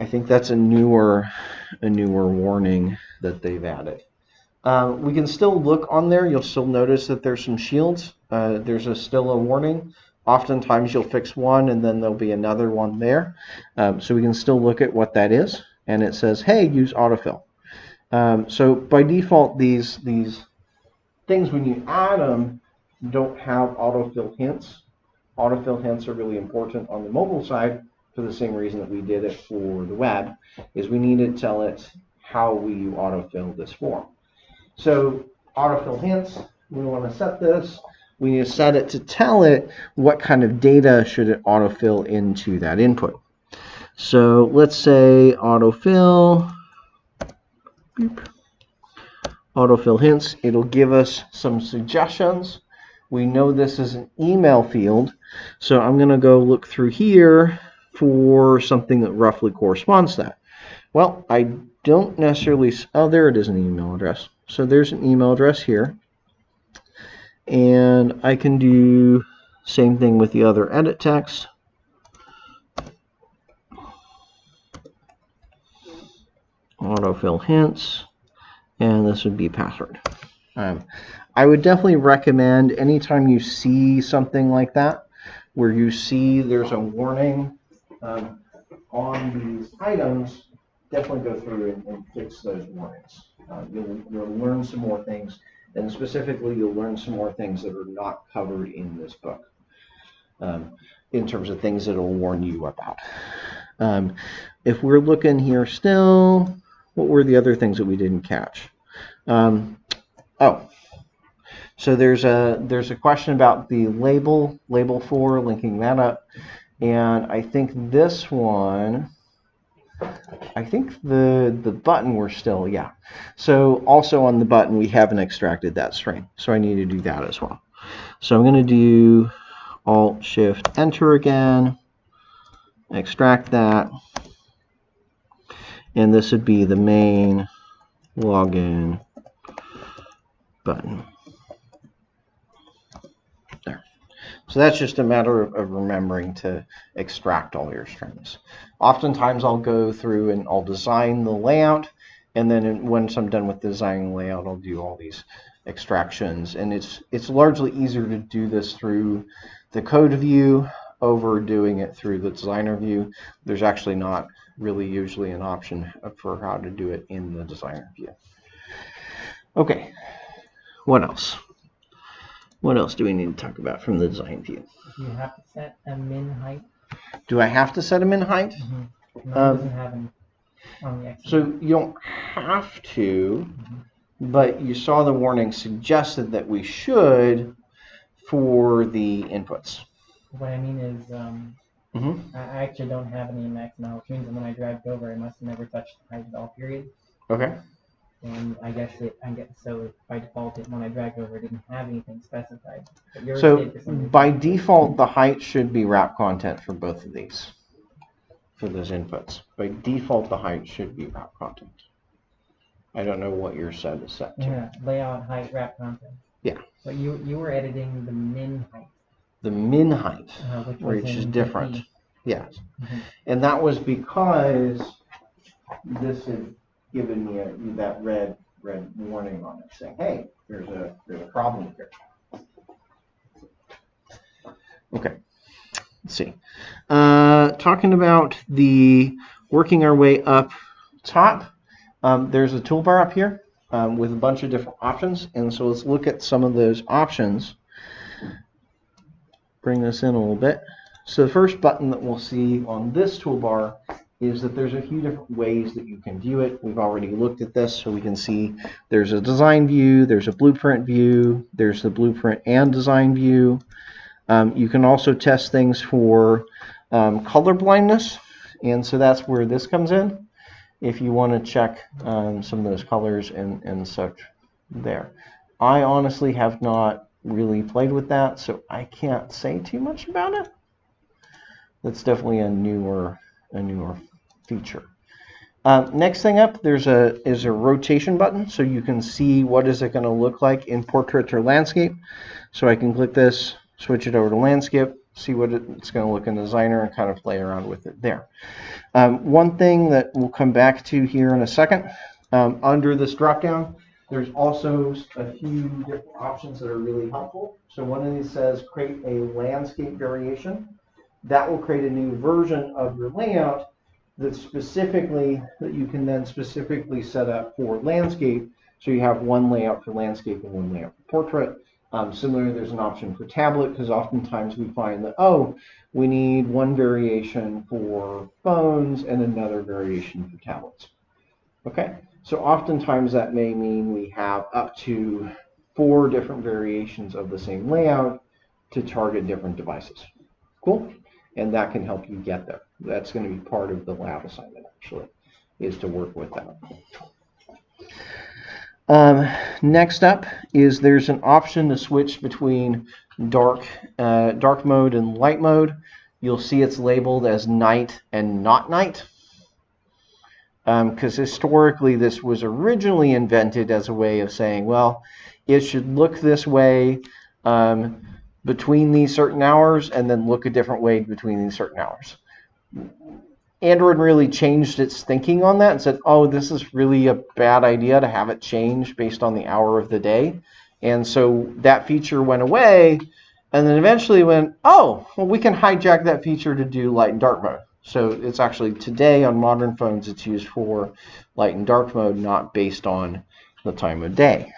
I think that's a newer warning that they've added. We can still look on there. You'll still notice that there's some shields. There's still a warning. Oftentimes you'll fix one and then there'll be another one there. So we can still look at what that is. And it says, hey, use autofill. So by default, these things, when you add them, don't have autofill hints. Autofill hints are really important on the mobile side for the same reason that we did it for the web, is we need to tell it how will you autofill this form. So autofill hints, we want to set this. We need to set it to tell it what kind of data should it autofill into that input. So let's say autofill, beep, autofill hints. It'll give us some suggestions. We know this is an email field, so I'm going to go look through here for something that roughly corresponds to that. Well, I don't necessarily, oh, there it is, an email address. So there's an email address here. And I can do same thing with the other edit text. Autofill hints. And this would be password. I would definitely recommend anytime you see something like that, where you see there's a warning on these items, definitely go through and fix those warnings. You'll learn some more things, and specifically you'll learn some more things that are not covered in this book, in terms of things that will warn you about. If we're looking here still, what were the other things that we didn't catch? So there's a question about the label 4, linking that up, and I think this one, I think the button we're still, yeah. So also on the button we haven't extracted that string, so I need to do that as well. So I'm going to do Alt-Shift-Enter again, extract that, and this would be the main login button. There. So that's just a matter of remembering to extract all your strings. Oftentimes I'll go through and I'll design the layout, and then once I'm done with designing the layout, I'll do all these extractions. And it's largely easier to do this through the code view over doing it through the designer view. There's actually not really usually an option for how to do it in the designer view. Okay, what else? What else do we need to talk about from the design view? Do you have to set a min height? Do I have to set a min height? Mm-hmm. No, it doesn't have an on the X. So you don't have to, but you saw the warning suggested that we should for the inputs. What I mean is, I actually don't have any max amount, which means that when I dragged over, I must have never touched the height at all, period. Okay. And I guess so by default, when I dragged over, it didn't have anything specified. But yours So did for some reason. by default, the height should be wrap content for both of these, for those inputs. By default, the height should be wrap content. I don't know what your set is set to. Yeah, layout, height, wrap content. Yeah. But you were editing the min height. The min height, which is different. 50. Yes. And that was because this had given me that red warning on it saying, hey, there's a problem here. Okay. Let's see. Talking about the working our way up top, there's a toolbar up here with a bunch of different options. And so let's look at some of those options. Bring this in a little bit. So the first button that we'll see on this toolbar is that there's a few different ways that you can view it. We've already looked at this, so we can see there's a design view, there's a blueprint view, there's the blueprint and design view. You can also test things for color blindness, and so that's where this comes in. if you want to check some of those colors and such there. I honestly have not really played with that, so I can't say too much about it. That's definitely a newer feature. Next thing up, is a rotation button, so you can see what is it going to look like in portrait or landscape. So I can click this, switch it over to landscape, see what it's going to look in Designer, and kind of play around with it there. One thing that we'll come back to here in a second, under this dropdown, there's also a few different options that are really helpful. So one of these says create a landscape variation. That will create a new version of your layout that you can then specifically set up for landscape. So you have one layout for landscape and one layout for portrait. Similarly, there's an option for tablet, because oftentimes we find that, oh, we need one variation for phones and another variation for tablets. Okay, so oftentimes that may mean we have up to 4 different variations of the same layout to target different devices. Cool? And that can help you get there. That's going to be part of the lab assignment, actually, is to work with that. Next up is there's an option to switch between dark mode and light mode. You'll see it's labeled as night and not night, because historically this was originally invented as a way of saying, well, it should look this way between these certain hours and then look a different way between these certain hours. Android really changed its thinking on that and said, oh, this is really a bad idea to have it change based on the hour of the day. And so that feature went away, and then eventually went, oh, well, we can hijack that feature to do light and dark mode. So it's actually today on modern phones, it's used for light and dark mode, not based on the time of day.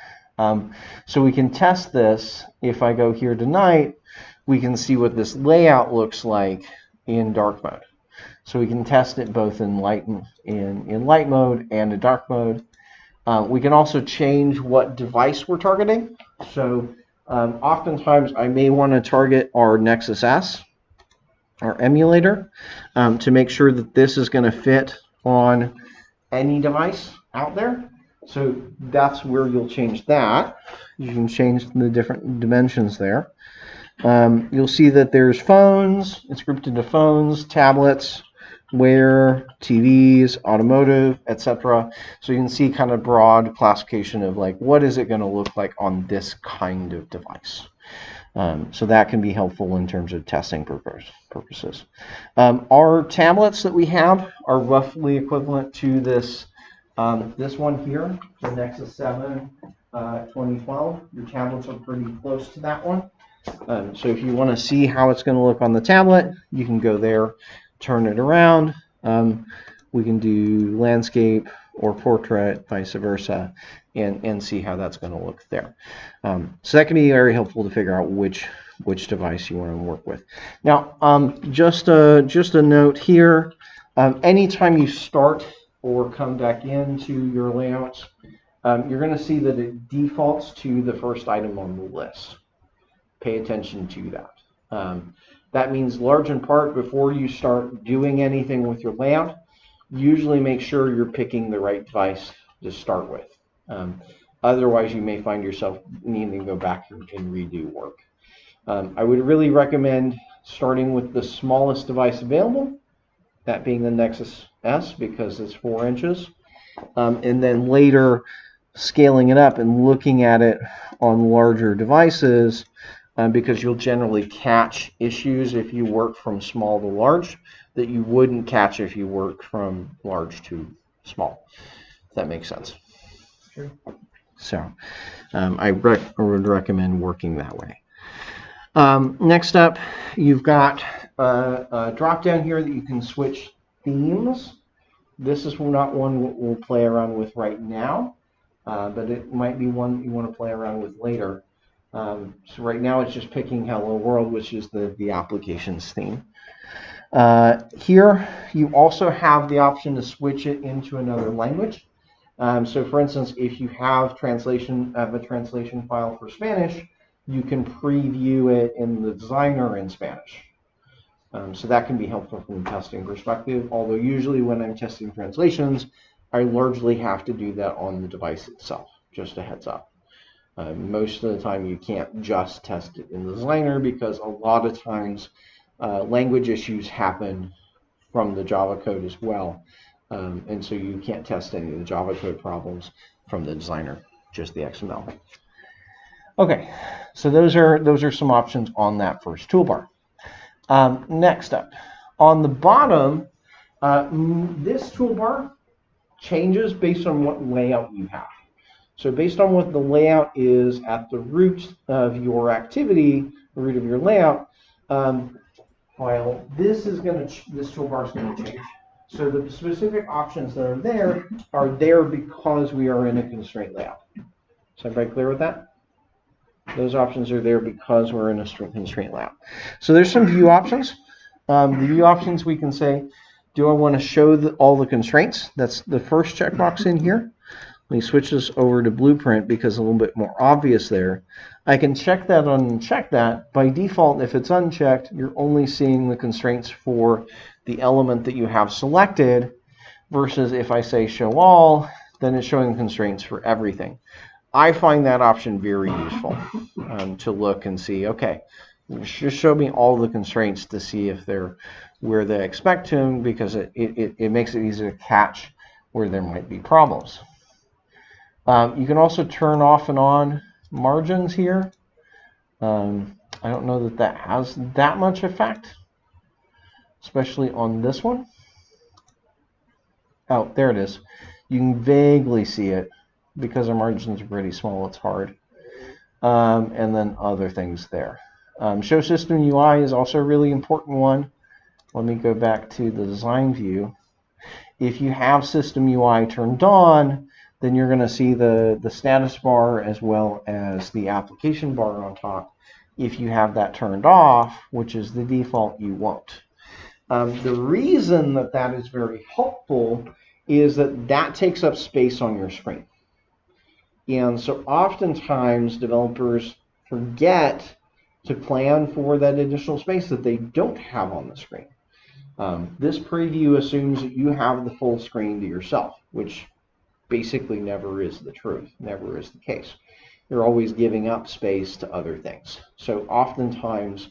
So we can test this. If I go here tonight, we can see what this layout looks like in dark mode. So we can test it both in light mode and in dark mode. We can also change what device we're targeting. So oftentimes I may want to target our Nexus S, our emulator, to make sure that this is going to fit on any device out there. So that's where you'll change that. You can change the different dimensions there. You'll see that there's phones. It's grouped into phones, tablets, Wear, TVs, automotive, etc. So you can see kind of broad classification of like what is it going to look like on this kind of device. So that can be helpful in terms of testing purposes. Our tablets that we have are roughly equivalent to this one here, the Nexus 7 2012. Your tablets are pretty close to that one. So if you want to see how it's going to look on the tablet, you can go there, turn it around. We can do landscape or portrait, vice versa, and see how that's going to look there. So that can be very helpful to figure out which device you want to work with. Now, just a note here, anytime you start or come back into your layouts, you're going to see that it defaults to the first item on the list. Pay attention to that. That means large in part before you start doing anything with your layout, usually make sure you're picking the right device to start with. Otherwise, you may find yourself needing to go back and redo work. I would really recommend starting with the smallest device available, that being the Nexus S, because it's 4 inches, and then later scaling it up and looking at it on larger devices, because you'll generally catch issues if you work from small to large that you wouldn't catch if you work from large to small, if that makes sense. Sure. So I would recommend working that way. Next up, you've got a drop down here that you can switch themes. This is not one we'll play around with right now, but it might be one you want to play around with later. So right now it's just picking Hello World, which is the applications theme. Here you also have the option to switch it into another language. So for instance, if you have a translation file for Spanish, you can preview it in the Designer in Spanish. So that can be helpful from a testing perspective, although usually when I'm testing translations, I largely have to do that on the device itself, just a heads up. Most of the time you can't just test it in the designer because a lot of times language issues happen from the Java code as well. And so you can't test any of the Java code problems from the designer, just the XML. Okay, so those are some options on that first toolbar. Next up, on the bottom, this toolbar changes based on what layout you have. So based on what the layout is at the root of your activity, the root of your layout, this toolbar is going to change. So the specific options that are there because we are in a constraint layout. Is everybody clear with that? Those options are there because we're in a constraint layout. So there's some view options. The view options, we can say, do I want to show all the constraints? That's the first checkbox in here. Let me switch this over to Blueprint because it's a little bit more obvious there. I can check that on and check that. By default, if it's unchecked, you're only seeing the constraints for the element that you have selected, versus if I say show all, then it's showing constraints for everything. I find that option very useful to look and see, okay, just show me all the constraints to see if they're where they expect them, because it makes it easy to catch where there might be problems. You can also turn off and on margins here. I don't know that has that much effect, especially on this one. Oh, there it is. You can vaguely see it because our margins are pretty small. It's hard. And then other things there. Show system UI is also a really important one. Let me go back to the design view. If you have system UI turned on, then you're going to see the status bar as well as the application bar on top. If you have that turned off, which is the default, you won't. The reason that is very helpful is that takes up space on your screen. And so oftentimes developers forget to plan for that additional space that they don't have on the screen. This preview assumes that you have the full screen to yourself, which basically never is the truth, never is the case. You're always giving up space to other things. So oftentimes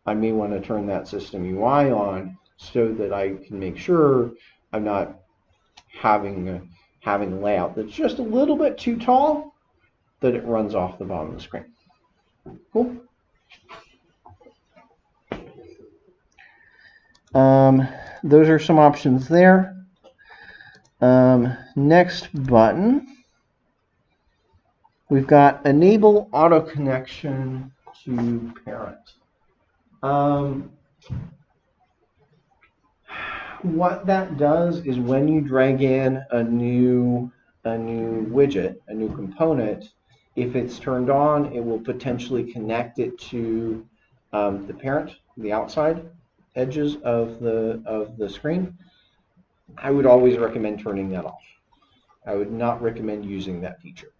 I may want to turn that system UI on so that I can make sure I'm not having a layout that's just a little bit too tall that it runs off the bottom of the screen. Cool. Those are some options there. Next button, we've got enable auto connection to parent. What that does is when you drag in a new widget, a new component, if it's turned on, it will potentially connect it to the parent, the outside edges of the screen. I would always recommend turning that off. I would not recommend using that feature.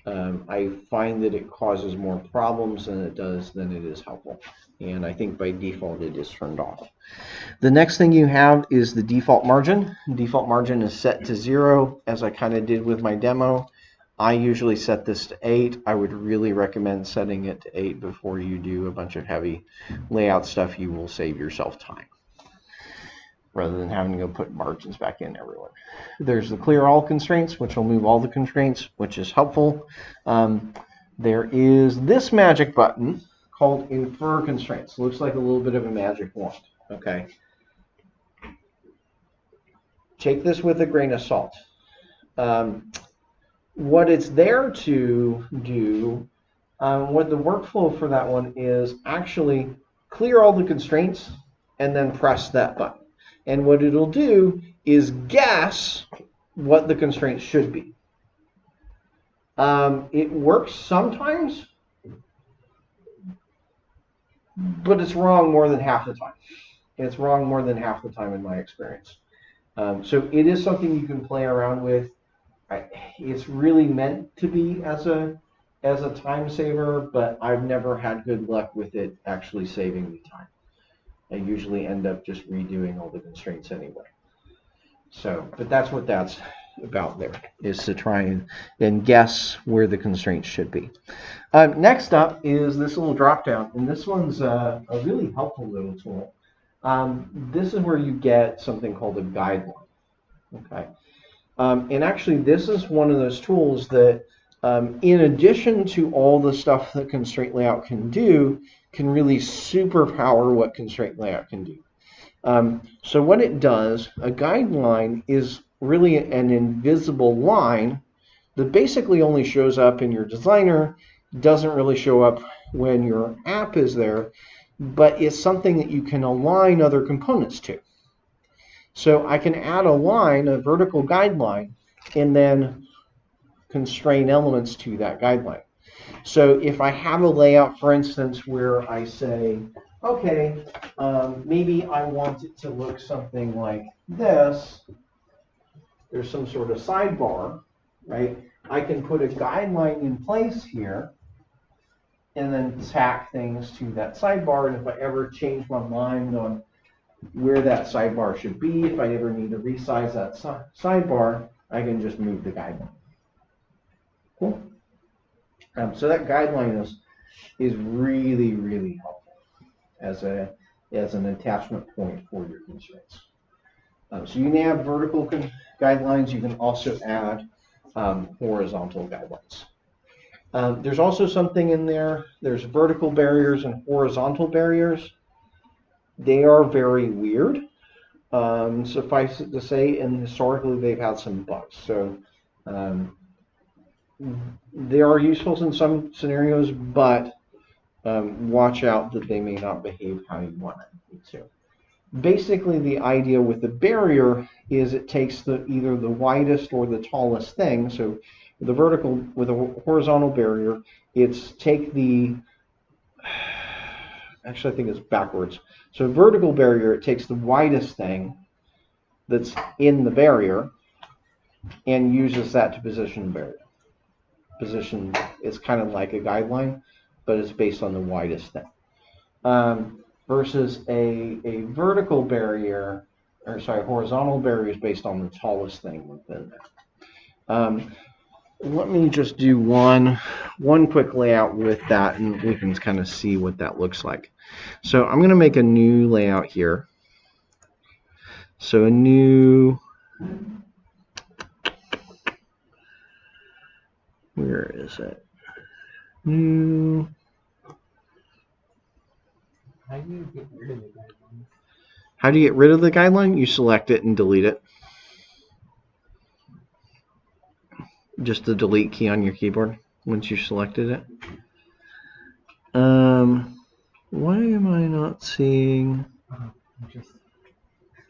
I find that it causes more problems than it is helpful. And I think by default it is turned off. The next thing you have is the default margin. Default margin is set to 0, as I kind of did with my demo. I usually set this to 8. I would really recommend setting it to 8 before you do a bunch of heavy layout stuff. You will save yourself time rather than having to go put margins back in everywhere. There's the clear all constraints, which will move all the constraints, which is helpful. There is this magic button called infer constraints. Looks like a little bit of a magic wand. Okay. Take this with a grain of salt. What it's there to do, what the workflow for that one is actually clear all the constraints and then press that button. And what it'll do is guess what the constraints should be. It works sometimes, but it's wrong more than half the time. It's wrong more than half the time in my experience. So it is something you can play around with. It's really meant to be as a time saver, but I've never had good luck with it actually saving me time. I usually end up just redoing all the constraints anyway. So, but that's what that's about there, is to try and guess where the constraints should be. Next up is this little drop down, and this one's a really helpful little tool. This is where you get something called a guideline. Okay, and actually this is one of those tools that, in addition to all the stuff that constraint layout can do, can really superpower what constraint layout can do. So what it does, a guideline is really an invisible line that basically only shows up in your designer, doesn't really show up when your app is there, but it's something that you can align other components to. So I can add a line, a vertical guideline, and then constrain elements to that guideline. So if I have a layout, for instance, where I say, okay, maybe I want it to look something like this. There's some sort of sidebar, right? I can put a guideline in place here and then tack things to that sidebar. And if I ever change my mind on where that sidebar should be, if I ever need to resize that sidebar, I can just move the guideline. Cool. So that guideline is really, really helpful as an attachment point for your constraints. So you can add vertical guidelines. You can also add horizontal guidelines. There's also something in there. There's vertical barriers and horizontal barriers. They are very weird. Suffice it to say, and historically they've had some bugs. So they are useful in some scenarios, but watch out that they may not behave how you want it to. Basically, the idea with the barrier is it takes either the widest or the tallest thing. So with a horizontal barrier, it's take actually I think it's backwards. So vertical barrier, it takes the widest thing that's in the barrier and uses that to position the barrier. Position is kind of like a guideline, but it's based on the widest thing. Versus a vertical barrier, or sorry, horizontal barrier is based on the tallest thing within there. Let me just do one quick layout with that, and we can kind of see what that looks like. So I'm going to make a new layout here. So a new, where is it? New. How do you get rid of the guideline? How do you get rid of the guideline? You select it and delete it. Just the delete key on your keyboard once you selected it. Why am I not seeing?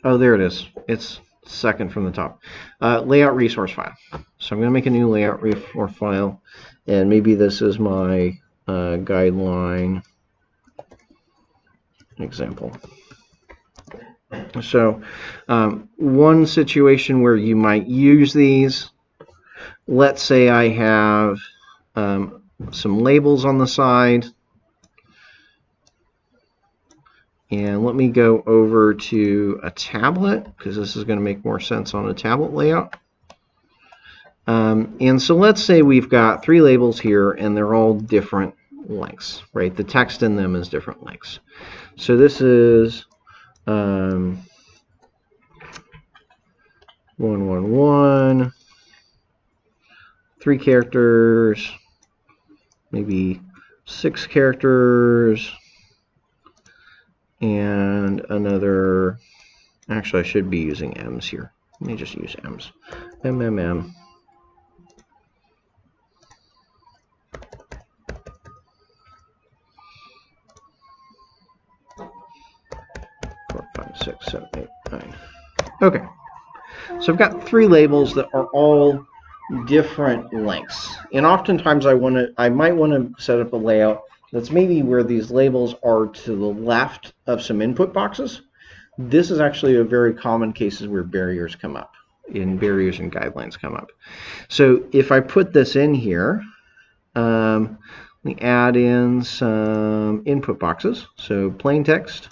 Oh, there it is. It's second from the top. Layout resource file. So I'm going to make a new layout resource file, and maybe this is my guideline example. So one situation where you might use these, let's say I have some labels on the side, and let me go over to a tablet because this is going to make more sense on a tablet layout. And so let's say we've got 3 labels here and they're all different lengths, right? The text in them is different lengths. So this is 111, 3 characters, maybe 6 characters, and another, actually I should be using M's here. Let me just use M's. MMM. 4, 5, 6, 7, 8, 9. Okay. So I've got 3 labels that are all different lengths. And oftentimes I might want to set up a layout that's maybe where these labels are to the left of some input boxes. This is actually a very common cases where barriers come up, barriers and guidelines come up. So if I put this in here, let me add in some input boxes. So plain text,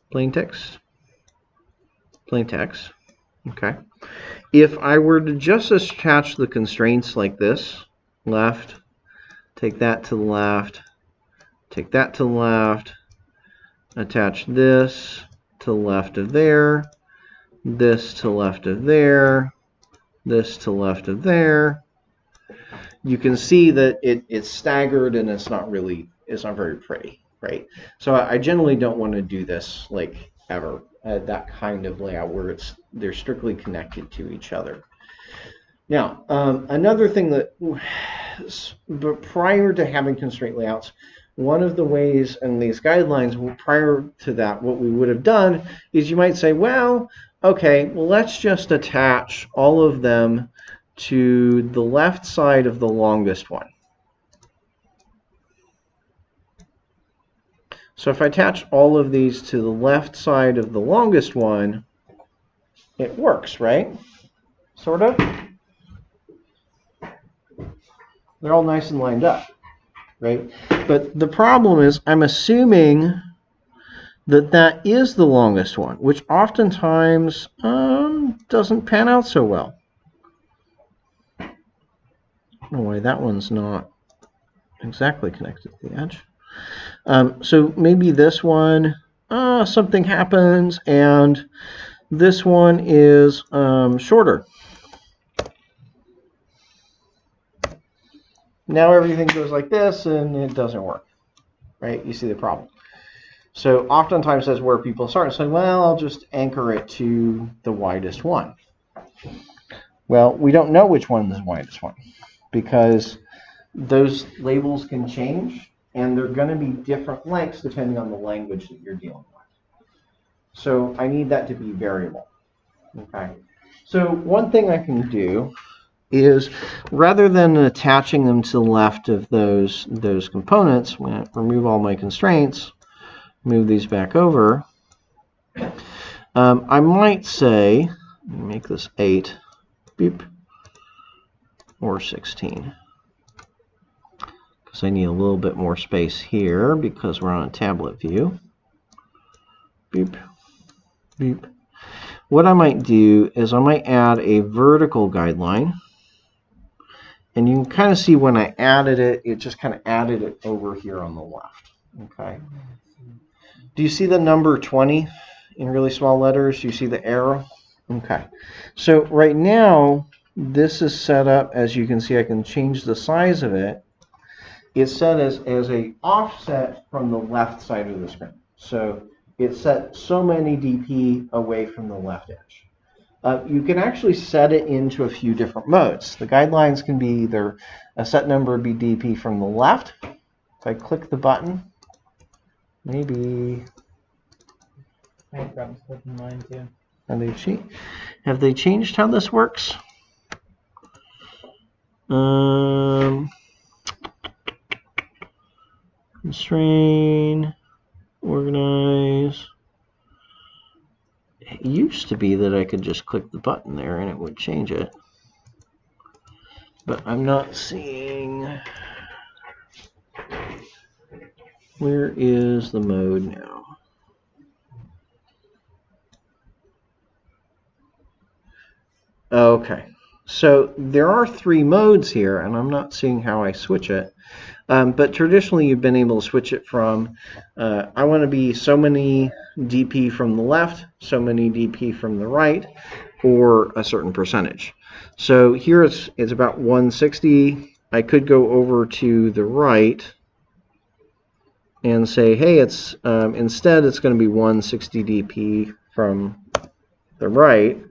plain text, plain text. Okay. if I were to just attach the constraints like this, left, take that to the left, take that to the left, attach this to the left of there, this to the left of there, this to the left of there, you can see that it's staggered and it's not very pretty, right? So I generally don't want to do this like ever, that kind of layout where they're strictly connected to each other. Now, another thing that, but prior to having constraint layouts, one of the ways in these guidelines, prior to that, what we would have done is you might say, well, okay, well, let's just attach all of them to the left side of the longest one. So if I attach all of these to the left side of the longest one, it works, right? Sort of. They're all nice and lined up, right? But the problem is I'm assuming that that is the longest one, which oftentimes doesn't pan out so well. I don't know why that one's not exactly connected to the edge. So maybe this one, something happens, and this one is shorter. Now everything goes like this, and it doesn't work, right? You see the problem. So oftentimes that's where people start saying, well, I'll just anchor it to the widest one. Well, we don't know which one is the widest one because those labels can change, and they're going to be different lengths depending on the language that you're dealing with. So I need that to be variable. Okay. So one thing I can do is, rather than attaching them to the left of those components, I'm going to remove all my constraints, move these back over. I might say, make this 8, beep, or 16. Because I need a little bit more space here because we're on a tablet view. Beep, beep. What I might do is I might add a vertical guideline. And you can kind of see when I added it, it just kind of added it over here on the left. Okay. Do you see the number 20 in really small letters? Do you see the arrow? Okay. So right now, this is set up, as you can see, I can change the size of it. It's set as a offset from the left side of the screen. So it's set so many dp away from the left edge. You can actually set it into a few different modes. The guidelines can be either a set number be dp from the left. If I click the button, maybe. I have problems clicking mine too. Have they changed how this works? Constrain, organize. It used to be that I could just click the button there and it would change it. But I'm not seeing. Where is the mode now? Okay. So there are 3 modes here, and I'm not seeing how I switch it. But traditionally, you've been able to switch it from, I want to be so many dp from the left, so many dp from the right, or a certain percentage. So here it's about 160. I could go over to the right and say, hey, it's instead it's going to be 160 dp from the right.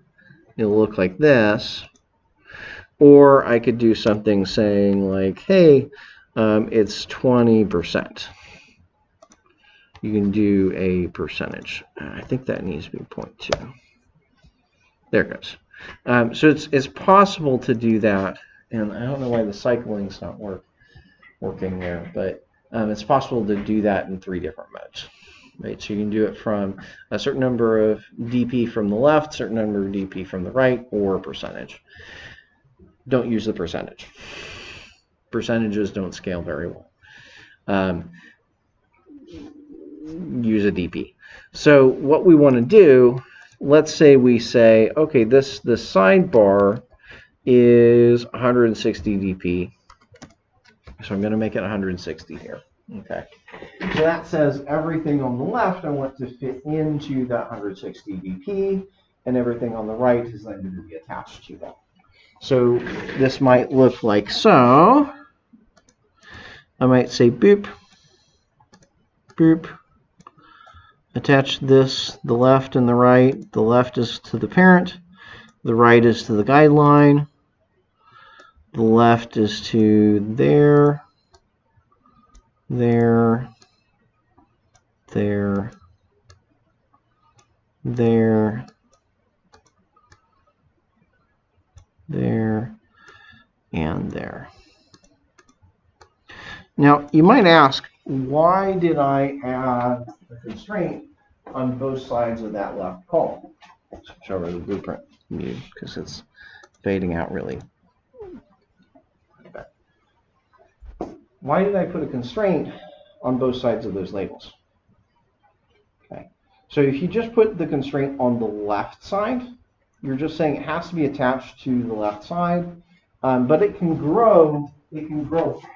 It'll look like this. Or I could do something saying like, hey, it's 20%. You can do a percentage. I think that needs to be 0.2. There it goes. So it's possible to do that, and I don't know why the cycling's not working there, but it's possible to do that in 3 different modes. Right? So you can do it from a certain number of dp from the left, certain number of dp from the right, or a percentage. Don't use the percentage. Percentages don't scale very well. Use a dp. So what we want to do let's say we say, okay, this sidebar is 160 dp. So I'm going to make it 160 here. Okay. So that says everything on the left I want to fit into that 160 dp, and everything on the right is then going to be attached to that. So this might look like so. I might say boop, boop. Attach this, the left and the right. The left is to the parent. The right is to the guideline. The left is to there, there, there, there, there, and there. Now, you might ask, why did I add a constraint on both sides of that left column? Show over the blueprint view because it's fading out really. Why did I put a constraint on both sides of those labels? Okay, so if you just put the constraint on the left side, you're just saying it has to be attached to the left side, but it can grow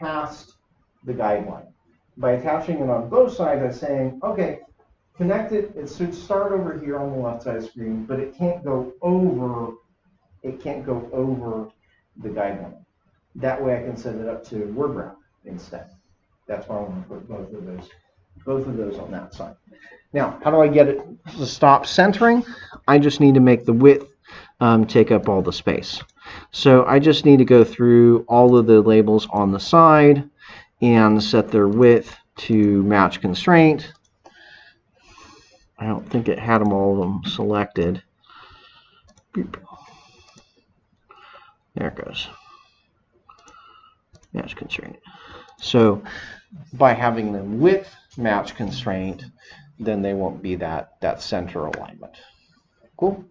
past the guideline. By attaching it on both sides, I'm saying, okay, connect it. It should start over here on the left side of the screen, but it can't go over. It can't go over the guideline. That way, I can set it up to word wrap instead. That's why I want to put both of those on that side. Now, how do I get it to stop centering? I just need to make the width take up all the space. So I just need to go through all of the labels on the side and set their width to match constraint. I don't think it had all of them selected. Boop. There it goes. Match constraint. So by having them width match constraint, then they won't be that center alignment. Cool?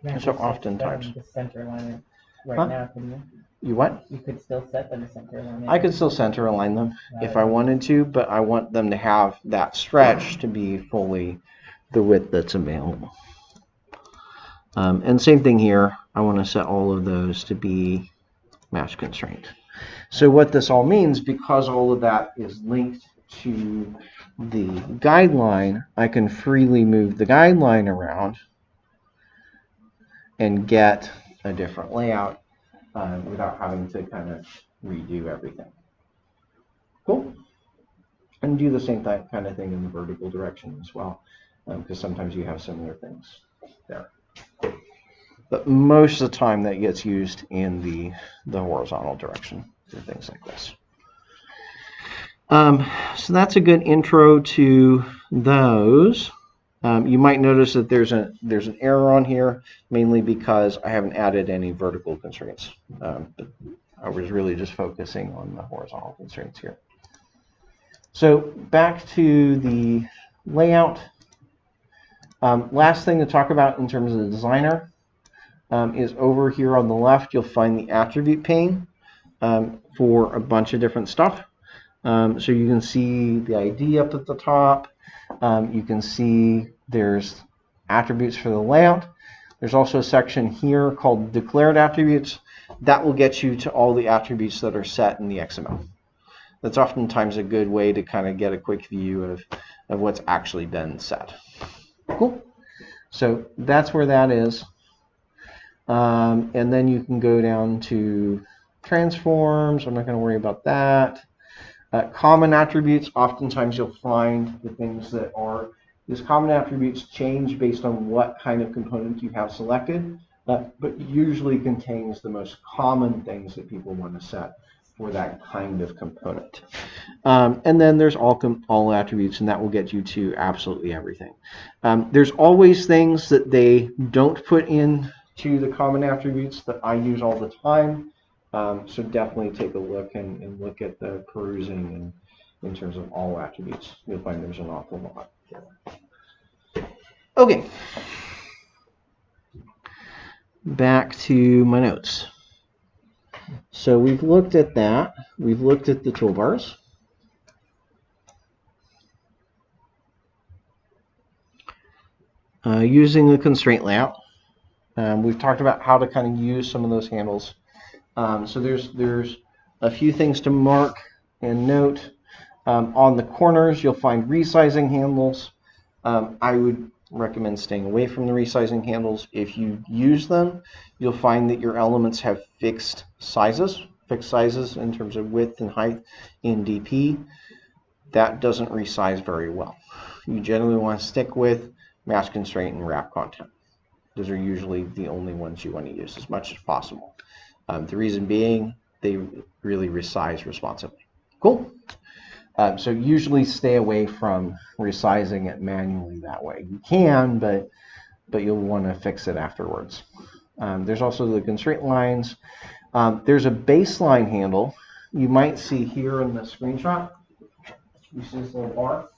Yeah, so oftentimes the center alignment right now, couldn't you? You what? You could still set them to center alignment. I could still center align them if I wanted to, but I want them to have that stretch to be fully the width that's available. And same thing here. I want to set all of those to be match constraint. So what this all means, because all of that is linked to the guideline, I can freely move the guideline around and get a different layout without having to kind of redo everything. Cool. And do the same kind of thing in the vertical direction as well, because sometimes you have similar things there. But most of the time that gets used in the horizontal direction for things like this. So that's a good intro to those. You might notice that there's an error on here, mainly because I haven't added any vertical constraints. But I was really just focusing on the horizontal constraints here. So back to the layout. Last thing to talk about in terms of the designer is over here on the left, you'll find the attribute pane for a bunch of different stuff. So you can see the ID up at the top. You can see there's attributes for the layout. There's also a section here called declared attributes. That will get you to all the attributes that are set in the XML. That's oftentimes a good way to kind of get a quick view of what's actually been set. Cool. So that's where that is. And then you can go down to transforms. I'm not going to worry about that. Common attributes, oftentimes you'll find the things that are, these common attributes change based on what kind of component you have selected, but usually contains the most common things that people want to set for that kind of component. And then there's all attributes, and that will get you to absolutely everything. There's always things that they don't put in to the common attributes that I use all the time. So definitely take a look and look at the perusing and in terms of all attributes. You'll find there's an awful lot. Okay. Back to my notes. So we've looked at that. We've looked at the toolbars. using the constraint layout. We've talked about how to kind of use some of those handles. So there's a few things to mark and note. On the corners, you'll find resizing handles. I would recommend staying away from the resizing handles. If you use them, you'll find that your elements have fixed sizes in terms of width and height in DP. That doesn't resize very well. You generally want to stick with match constraint and wrap content. Those are usually the only ones you want to use as much as possible. The reason being, they really resize responsively. Cool. So usually stay away from resizing it manually that way. You can, but you'll want to fix it afterwards. There's also the constraint lines. There's a baseline handle. You might see here in the screenshot. You see this little bar.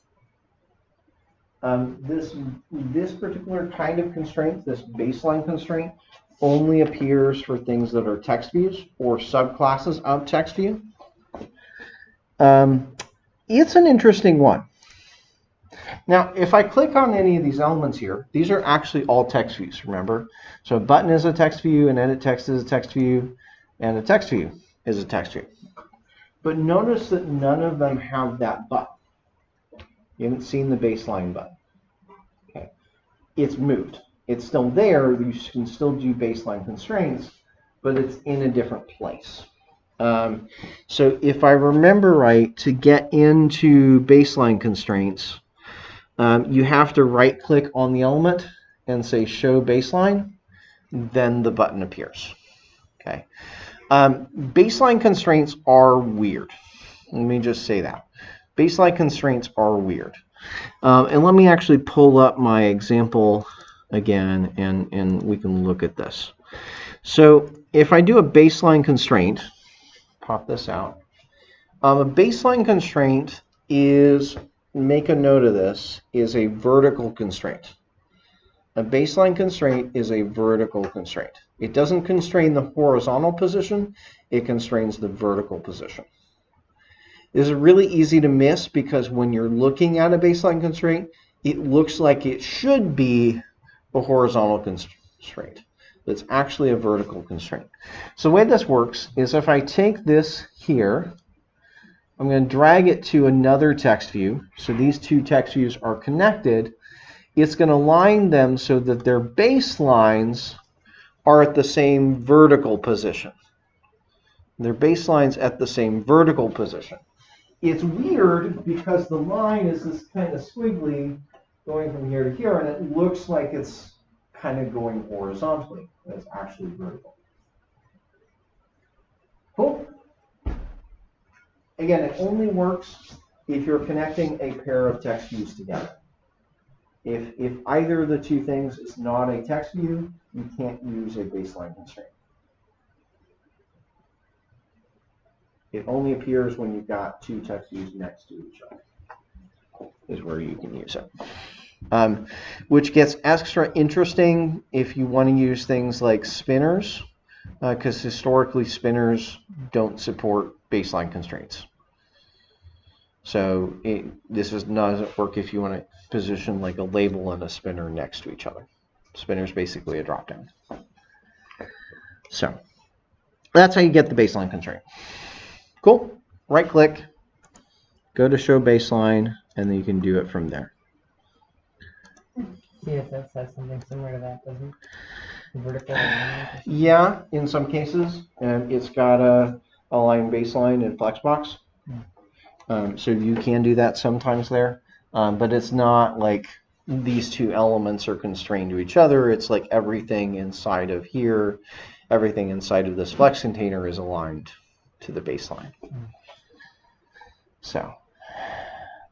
This particular kind of constraint, this baseline constraint, only appears for things that are text views or subclasses of text view. It's an interesting one. Now, if I click on any of these elements here, these are actually all text views, remember? So a button is a text view, an edit text is a text view, and a text view is a text view. But notice that none of them have that button. You haven't seen the baseline button. Okay. It's moved. It's still there. You can still do baseline constraints, but it's in a different place. So if I remember right, to get into baseline constraints, you have to right-click on the element and say Show Baseline. Then the button appears. Okay. Baseline constraints are weird. Let me just say that. Baseline constraints are weird. And let me actually pull up my example again, and we can look at this. So if I do a baseline constraint, pop this out. A baseline constraint is, make a note of this, is a vertical constraint. A baseline constraint is a vertical constraint. It doesn't constrain the horizontal position, it constrains the vertical position. This is really easy to miss because when you're looking at a baseline constraint, it looks like it should be a horizontal constraint. It's actually a vertical constraint. So the way this works is if I take this here, I'm going to drag it to another text view. So these two text views are connected. It's going to line them so that their baselines are at the same vertical position. Their baselines at the same vertical position. It's weird because the line is this kind of squiggly going from here to here, and it looks like it's kind of going horizontally, but it's actually vertical. Cool. Again, it only works if you're connecting a pair of text views together. If either of the two things is not a text view, you can't use a baseline constraint. It only appears when you've got two text views next to each other, is where you can use it. Which gets extra interesting if you want to use things like spinners, because historically spinners don't support baseline constraints. So this doesn't work if you want to position like a label and a spinner next to each other. Spinner is basically a drop-down. So that's how you get the baseline constraint. Cool. Right-click, go to Show Baseline, and then you can do it from there. CSS has something similar to that, doesn't it? Vertical. Yeah, in some cases, it's got a line baseline in Flexbox. So you can do that sometimes there, but it's not like these two elements are constrained to each other. It's like everything inside of here, everything inside of this Flex container is aligned to the baseline. So,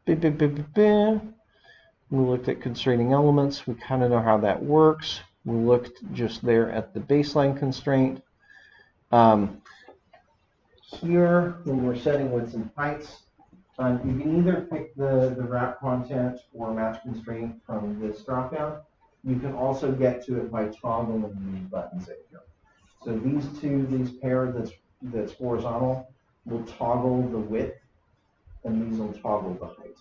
we looked at constraining elements. We kind of know how that works. We looked just there at the baseline constraint. Here, when we're setting widths and heights, you can either pick the wrap content or match constraint from this dropdown. You can also get to it by toggling these buttons in here. So these pair that's horizontal will toggle the width, and these will toggle the height.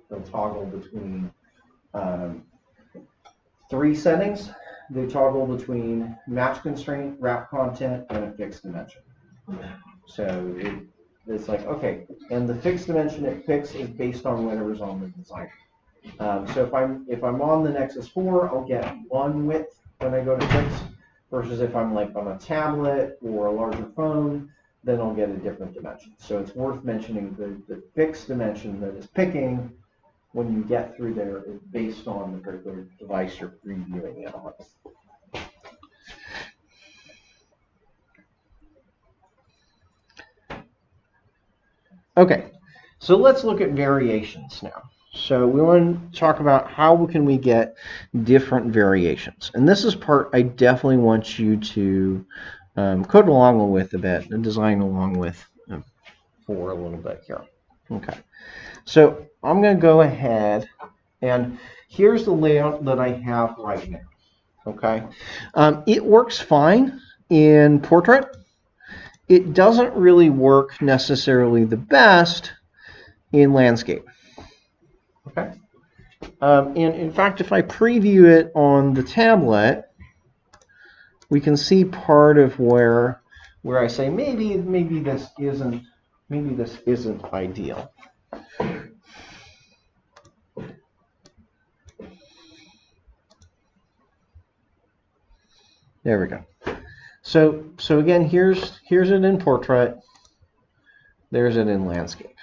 They'll toggle between 3 settings. They toggle between match constraint, wrap content, and a fixed dimension. So it's like, okay, and the fixed dimension it picks is based on whatever's on the design. So if I'm on the Nexus 4, I'll get one width when I go to fix, versus if I'm like on a tablet or a larger phone, then I'll get a different dimension. So it's worth mentioning the fixed dimension that is picking when you get through there is based on the particular device you're previewing it on. Okay, so let's look at variations now. So we want to talk about how can we get different variations. And this is part I definitely want you to code along with a bit and design along with for a little bit here. Okay, so I'm going to go ahead and here's the layout that I have right now. Okay, it works fine in portrait. It doesn't really work necessarily the best in landscape. Okay. And in fact, if I preview it on the tablet, we can see part of where I say maybe this isn't ideal. There we go. So again, here's it in portrait. There's it in landscape.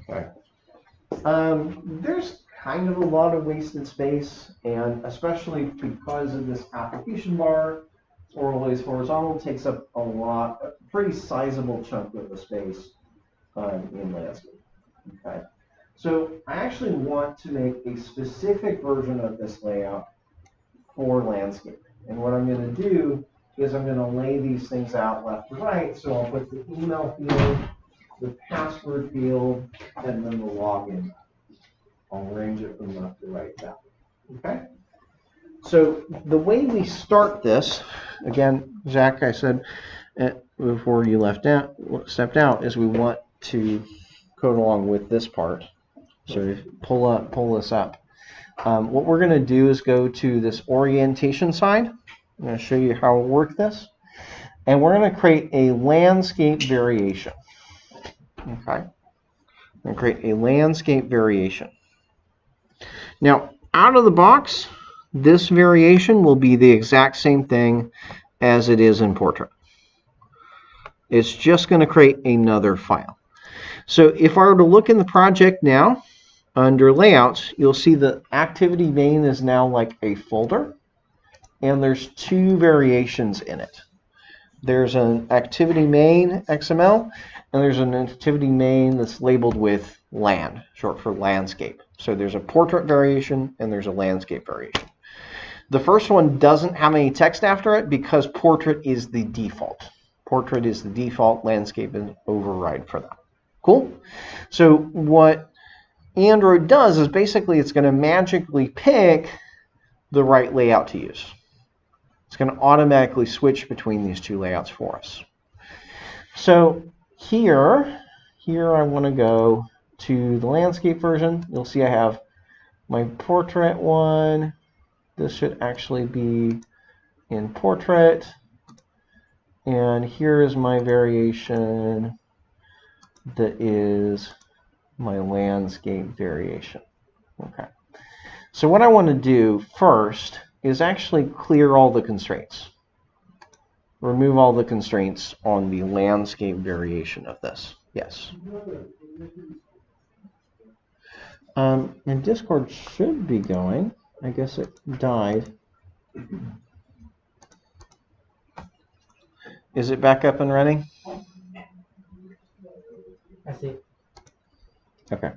Okay. There's kind of a lot of wasted space, and especially because of this application bar, or always horizontal, takes up a pretty sizable chunk of the space in landscape. Okay. So I actually want to make a specific version of this layout for landscape. And what I'm going to do is I'm going to lay these things out left to right. So I'll put the email field, the password field, and then the login. I'll arrange it from left to right that way. Okay? So the way we start this, again, Zach, I said before you stepped out, is we want to code along with this part. So pull this up. What we're going to do is go to this orientation side. I'm going to show you how to work this. And we're going to create a landscape variation. Okay. I'm going to create a landscape variation. Now, out of the box, this variation will be the exact same thing as it is in portrait. It's just going to create another file. So if I were to look in the project now, under layouts, you'll see the activity main is now like a folder, and there's 2 variations in it. There's an activity main XML, and there's an activity main that's labeled with land, short for landscape. So there's a portrait variation and there's a landscape variation. The first one doesn't have any text after it because portrait is the default. Portrait is the default, landscape is override for that. Cool? So what Android does is basically it's going to magically pick the right layout to use. It's going to automatically switch between these 2 layouts for us. So here I want to go to the landscape version. You'll see I have my portrait one. This should actually be in portrait. And here is my variation that is my landscape variation. Okay. So what I want to do first is actually clear all the constraints. Remove all the constraints on the landscape variation of this. Yes. And Discord should be going. I guess it died. Is it back up and running? I see. Okay.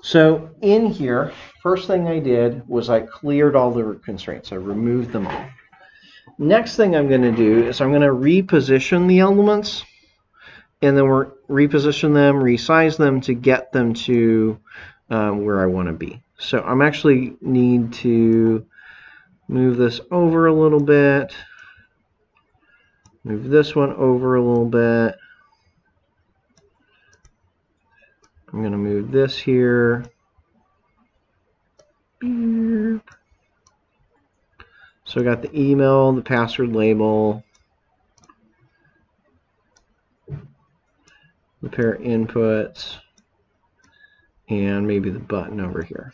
So in here, first thing I did was I cleared all the constraints. I removed them all. Next thing I'm going to do is I'm going to reposition the elements, and then we're reposition them, resize them to get them to where I want to be. So I'm actually need to move this over a little bit, move this one over a little bit. I'm going to move this here. So I got the email, the password label, the pair of inputs, and maybe the button over here.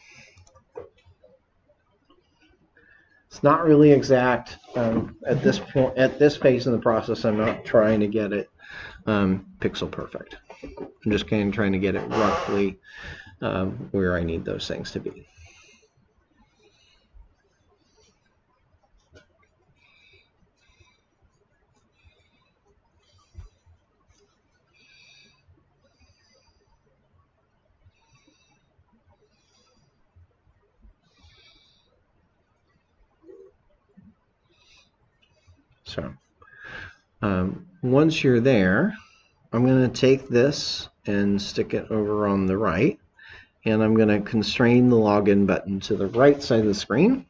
It's not really exact at this point. At this phase in the process, I'm not trying to get it pixel perfect. I'm just kind of trying to get it roughly where I need those things to be. So once you're there, I'm going to take this and stick it over on the right, and I'm going to constrain the login button to the right side of the screen,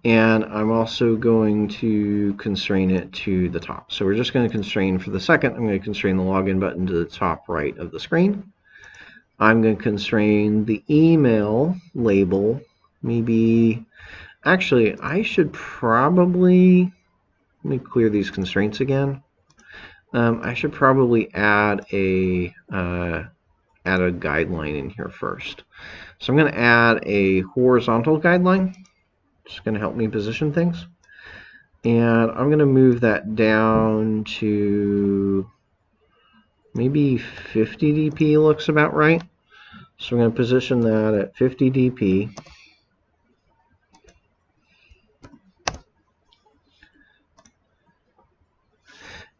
and I'm also going to constrain it to the top. So we're just going to constrain for the second. I'm going to constrain the login button to the top right of the screen. I'm going to constrain the email label. Maybe, actually, I should probably, let me clear these constraints again. I should probably add a guideline in here first. So I'm going to add a horizontal guideline. It's going to help me position things. And I'm going to move that down to maybe 50 dp looks about right. So I'm going to position that at 50 dp.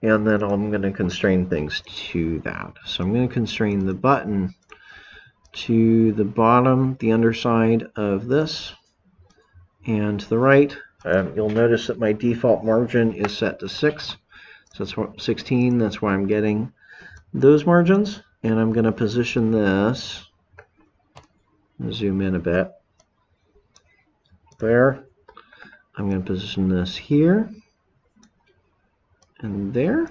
And then I'm going to constrain things to that. So I'm going to constrain the button to the bottom, the underside of this, and to the right. You'll notice that my default margin is set to 6. So that's 16. That's why I'm getting those margins. And I'm going to position this. Zoom in a bit. There. I'm going to position this here. And there.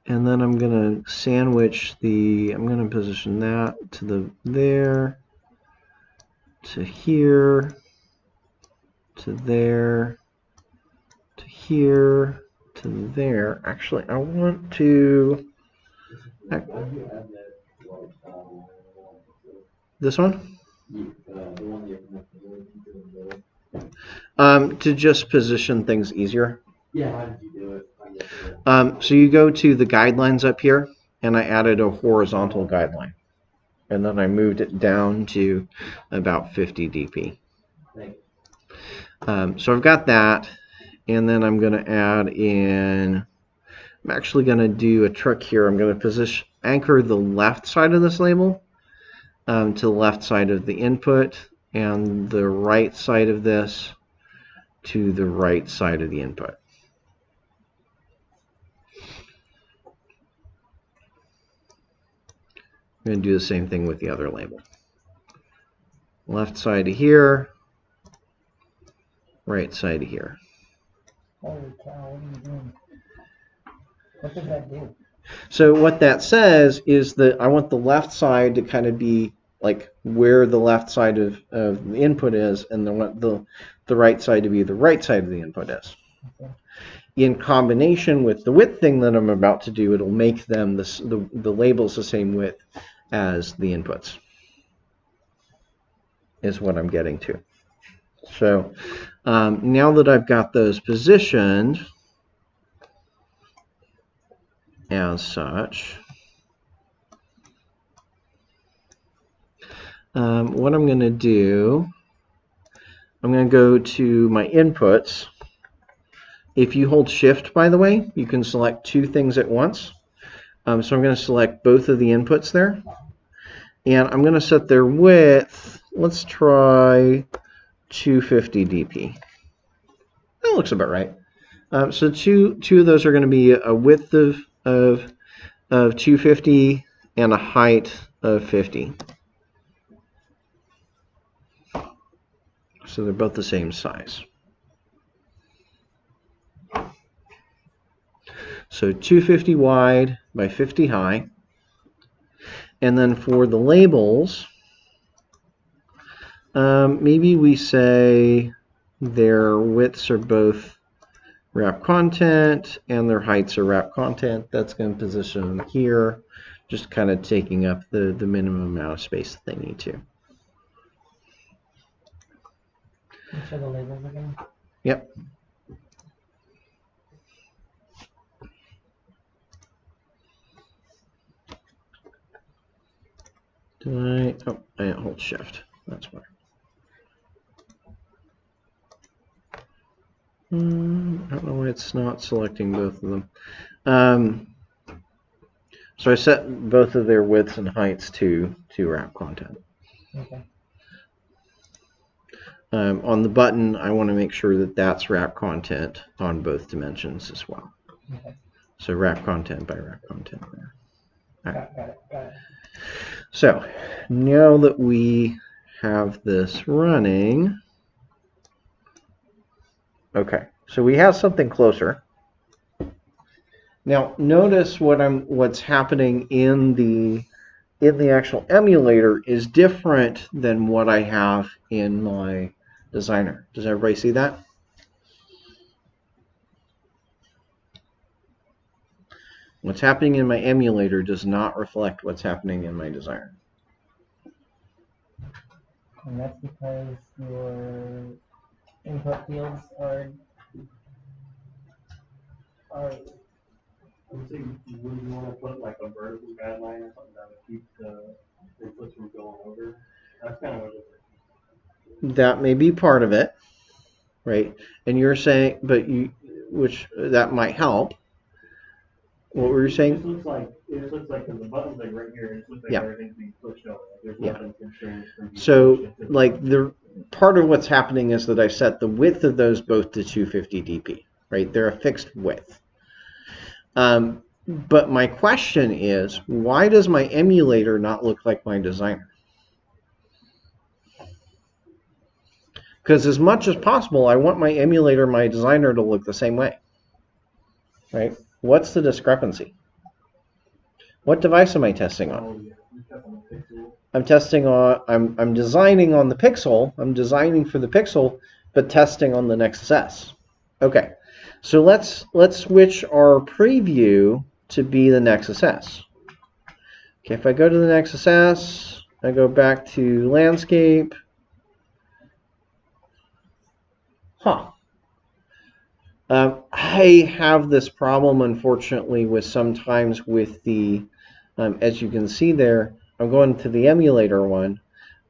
And then I'm going to sandwich I'm going to position that to there, to here, to there, to here, to there. Actually, I want to, this one? To just position things easier. Yeah, how did you do it? So you go to the guidelines up here, and I added a horizontal guideline. And then I moved it down to about 50 dp. So I've got that, and then I'm going to add in, I'm actually going to do a trick here. I'm going to anchor the left side of this label to the left side of the input, and the right side of this to the right side of the input. I'm going to do the same thing with the other label. Left side to here, right side to here. Holy cow, what are you doing? What does that do? So what that says is that I want the left side to kind of be like where the left side of the input is, and I want the right side to be the right side of the input is. Okay. In combination with the width thing that I'm about to do, it'll make them the labels the same width as the inputs, is what I'm getting to. So now that I've got those positioned as such, what I'm going to do, I'm going to go to my inputs. If you hold shift, by the way, you can select two things at once. So I'm going to select both of the inputs there. And I'm going to set their width, let's try 250 dp. That looks about right. So two of those are going to be a width of 250 and a height of 50. So they're both the same size. So 250 wide by 50 high. And then for the labels, Maybe we say their widths are both wrap content and their heights are wrap content. That's going to position them here, just kind of taking up the minimum amount of space that they need to. Can you show the labels again? Yep. I didn't hold shift. That's why. I don't know why it's not selecting both of them. So I set both of their widths and heights to wrap content. Okay. On the button, I want to make sure that that's wrap content on both dimensions as well. Okay. So wrap content by wrap content there. All right. Got it. So now that we have this running, okay, so we have something closer. Now notice what's happening in the actual emulator is different than what I have in my designer. Does everybody see that? What's happening in my emulator does not reflect what's happening in my designer. And that's because your input fields are I'm saying, would you want to put like a vertical guideline or something that would keep the inputs from going over? That's kind of what it That may be part of it, right? And you're saying, which that might help. What were you saying? It looks like because the button's like right here, it looks like everything's being pushed over. There's nothing constrained from being So like the part of what's happening is that I set the width of those both to 250 dp, right? They're a fixed width. But my question is, why does my emulator not look like my designer? Because as much as possible, I want my emulator, my designer to look the same way, right? What's the discrepancy? What device am I testing on? I'm testing on, I'm designing on the Pixel. I'm designing for the Pixel, but testing on the Nexus S. Okay, so let's switch our preview to be the Nexus S. Okay, if I go to the Nexus S, I go back to landscape. I have this problem, unfortunately, with sometimes with the, as you can see there, I'm going to the emulator one.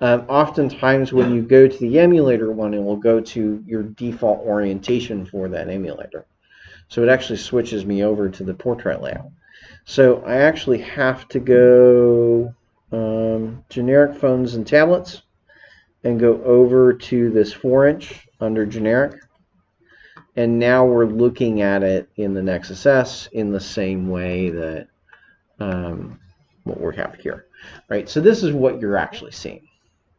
Oftentimes when you go to the emulator one, it will go to your default orientation for that emulator. So it actually switches me over to the portrait layout. So I actually have to go generic phones and tablets and go over to this 4-inch under generic. And now we're looking at it in the Nexus S in the same way that what we have here, right? So this is what you're actually seeing,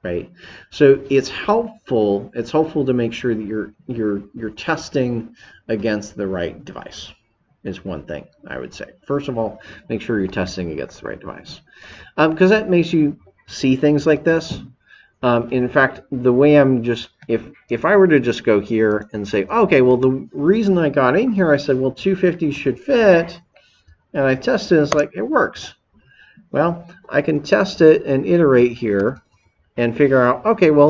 right? So it's helpful. It's helpful to make sure that you're testing against the right device. Is one thing I would say. First of all, make sure you're testing against the right device, because that makes you see things like this. In fact, the way I'm just, if I were to just go here and say, okay, well, the reason I got in here, I said, well, 250 should fit, and I tested, it's like, it works. Well, I can test it and iterate here and figure out, okay, well,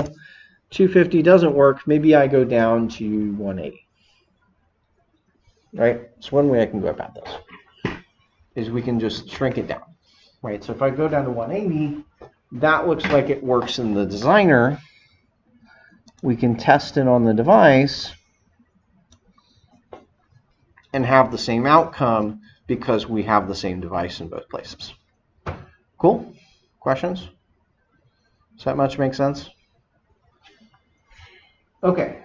250 doesn't work. Maybe I go down to 180. Right? So one way I can go about this is we can just shrink it down. Right? So if I go down to 180, that looks like it works in the designer. We can test it on the device and have the same outcome because we have the same device in both places. Cool? Questions? Does that much make sense? Okay.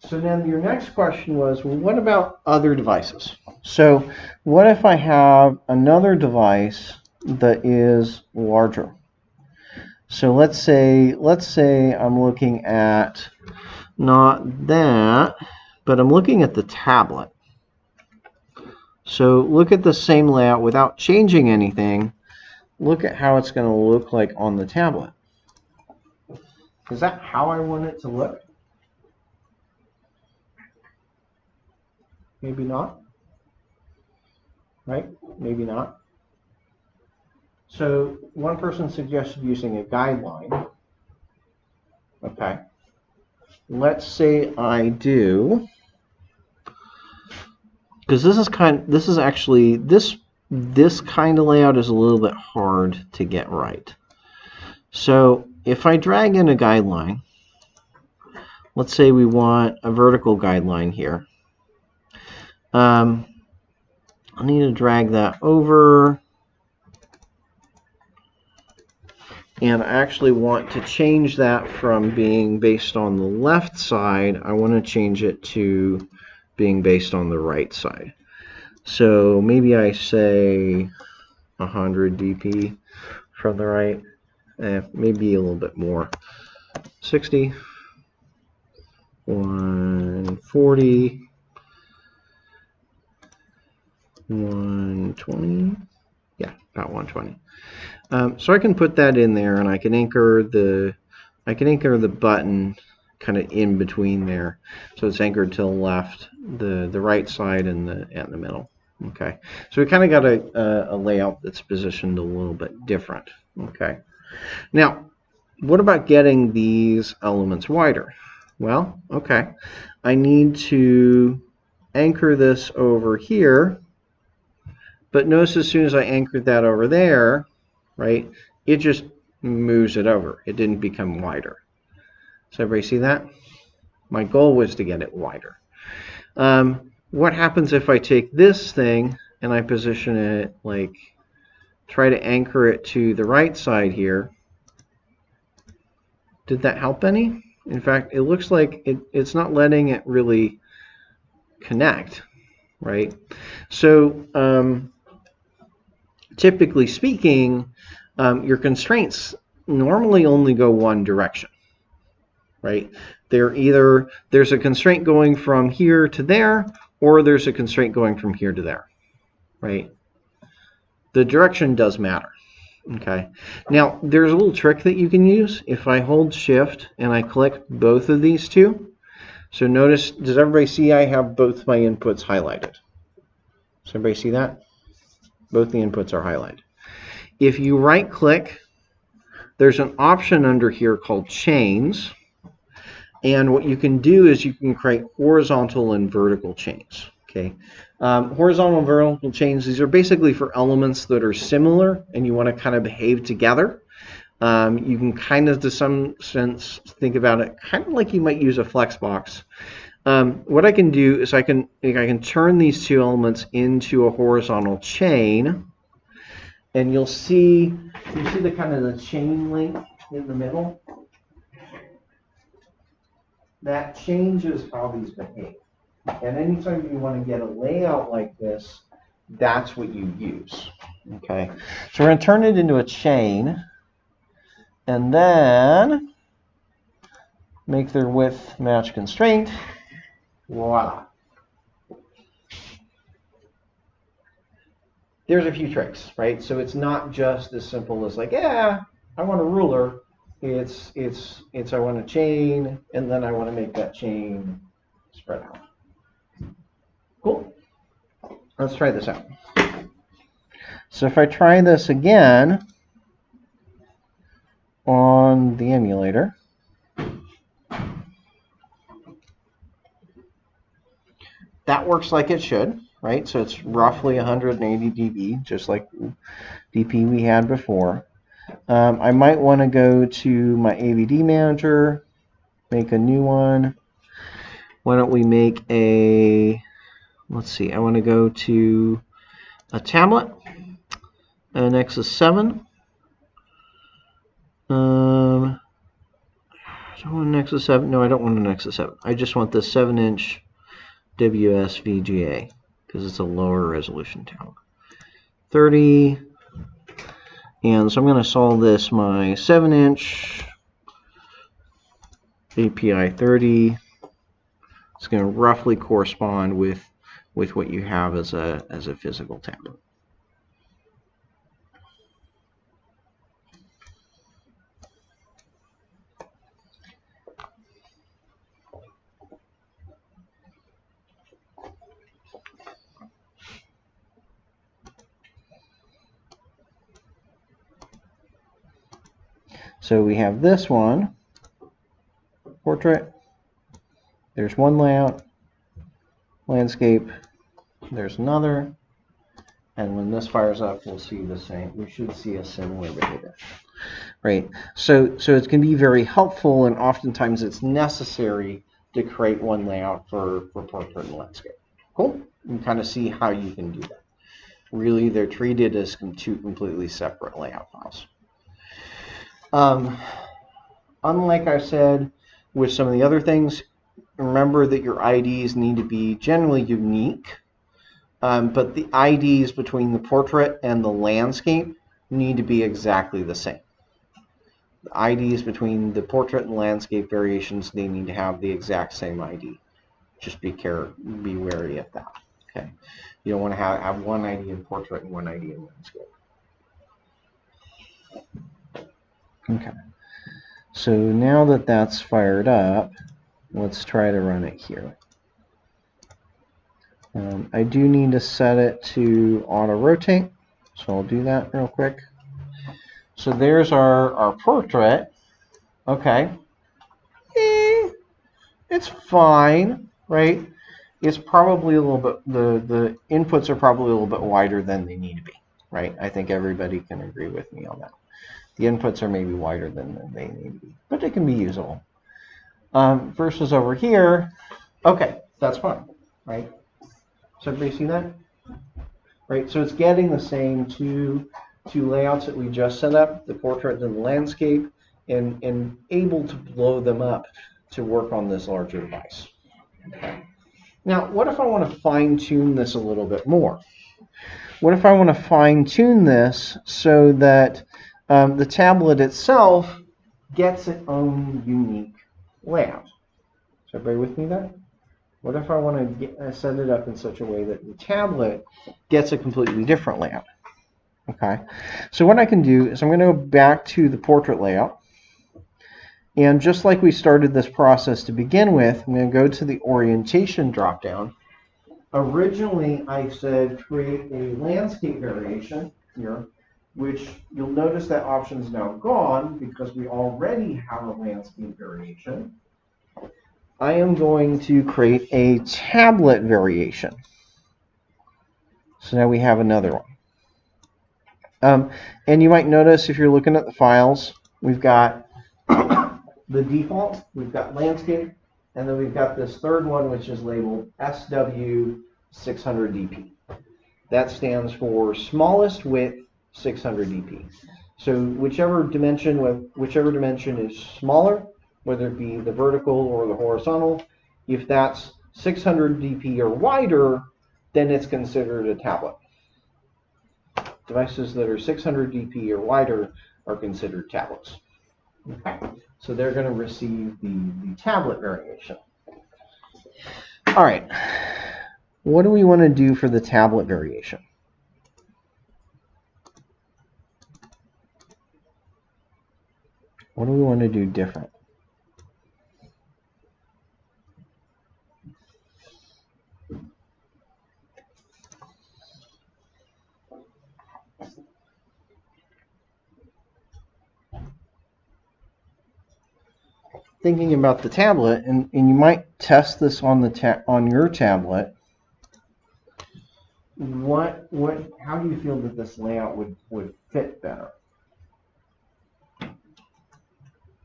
So then your next question was, well, what about other devices? So what if I have another device that is larger? So let's say I'm looking at not that, but I'm looking at the tablet. So look at the same layout without changing anything. Look at how it's going to look like on the tablet. Is that how I want it to look? Maybe not. Right? Maybe not. So one person suggested using a guideline. Okay. Let's say I do, because this kind of layout is a little bit hard to get right. So if I drag in a guideline, let's say we want a vertical guideline here. I need to drag that over, and I actually want to change that from being based on the left side. I want to change it to being based on the right side. So maybe I say 100 dp from the right, maybe a little bit more, 60, 140, 120, yeah, about 120. So I can put that in there, and I can anchor the button kind of in between there, so it's anchored to the left, the right side, and the middle. Okay, so we kind of got a layout that's positioned a little bit different. Okay, now what about getting these elements wider? Well, okay, I need to anchor this over here, but notice as soon as I anchored that over there, right, it just moves it over. It didn't become wider. So everybody see that? My goal was to get it wider. What happens if I take this thing and I position it, like, try to anchor it to the right side here? Did that help any? In fact, it looks like it's not letting it really connect, right? So typically speaking, your constraints normally only go one direction, right? There's a constraint going from here to there, or there's a constraint going from here to there, right? The direction does matter. Okay. Now, there's a little trick that you can use. If I hold Shift and I click both of these two, so notice, does everybody see I have both my inputs highlighted? Does everybody see that? Both the inputs are highlighted. If you right-click, there's an option under here called Chains. And what you can do is you can create horizontal and vertical chains. Okay, horizontal and vertical chains, these are basically for elements that are similar and you want to kind of behave together. You can kind of, to some sense, think about it kind of like you might use a flex box. What I can do is I can turn these two elements into a horizontal chain, and you'll see the kind of the chain link in the middle. That changes how these behave. And anytime you want to get a layout like this, that's what you use. Okay, so we're going to turn it into a chain, and then make their width match constraint. Voila. There's a few tricks, right? So it's not just as simple as like, yeah, I want a ruler. It's I want a chain, and then I want to make that chain spread out. Cool. Let's try this out. So if I try this again on the emulator, that works like it should, right? So it's roughly 180 dB, just like dp we had before. I might want to go to my AVD manager, make a new one. Why don't we make a, let's see, I want to go to a tablet, an Nexus 7. I don't want a Nexus 7. No, I don't want a Nexus 7. I just want the 7-inch WSVGA because it's a lower resolution tablet. 30. And so I'm going to solve this my 7-inch API 30. It's going to roughly correspond with what you have as a physical tablet. So we have this one, portrait. There's one layout, landscape. There's another. And when this fires up, we'll see the same. We should see a similar behavior. Right. So it can be very helpful, and oftentimes it's necessary to create one layout for portrait and landscape. Cool. You can kind of see how you can do that. Really, they're treated as two completely separate layout files. Unlike I said with some of the other things, remember that your IDs need to be generally unique, but the IDs between the portrait and the landscape need to be exactly the same. The IDs between the portrait and landscape variations, they need to have the exact same ID. Just be wary of that. Okay, you don't want to have one ID in portrait and one ID in landscape. Okay, so now that that's fired up, let's try to run it here. I do need to set it to auto rotate, so I'll do that real quick. So there's our portrait. Okay, it's fine, right? It's probably a little bit, the inputs are probably a little bit wider than they need to be, right? I think everybody can agree with me on that. The inputs are maybe wider than they need to be, but they can be usable. Versus over here, okay, that's fine, right? So everybody see that? Right, so it's getting the same two layouts that we just set up, the portrait and the landscape, and able to blow them up to work on this larger device. Okay. Now, what if I want to fine-tune this a little bit more? What if I want to fine-tune this so that the tablet itself gets its own unique layout? Is everybody with me there? What if I want to set it up in such a way that the tablet gets a completely different layout? Okay, so what I can do is I'm going to go back to the portrait layout. And just like we started this process to begin with, I'm going to go to the orientation dropdown. Originally, I said create a landscape variation here, which you'll notice that option is now gone because we already have a landscape variation. I am going to create a tablet variation. So now we have another one. And you might notice if you're looking at the files, we've got the default, we've got landscape, and then we've got this third one, which is labeled SW600dp. That stands for smallest width 600 dp. So whichever dimension is smaller, whether it be the vertical or the horizontal, if that's 600 dp or wider, then it's considered a tablet. Devices that are 600 dp or wider are considered tablets. Okay, so they're going to receive the tablet variation. All right, what do we want to do for the tablet variation? What do we want to do different? Thinking about the tablet, and you might test this on your tablet. How do you feel that this layout would fit better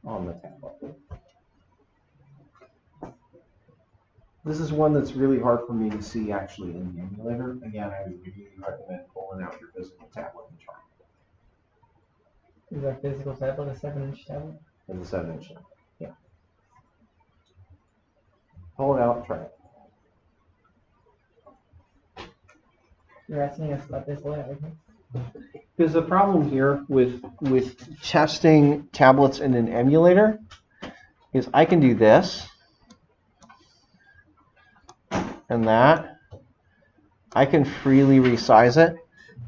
on the tablet? This is one that's really hard for me to see actually in the emulator. Again, I would really recommend pulling out your physical tablet and trying it. Is our physical tablet a 7-inch tablet? It's a 7-inch tablet. Yeah. Pull it out, try it. You're asking us about this layout, right? Because the problem here with testing tablets in an emulator is I can do this and that. I can freely resize it,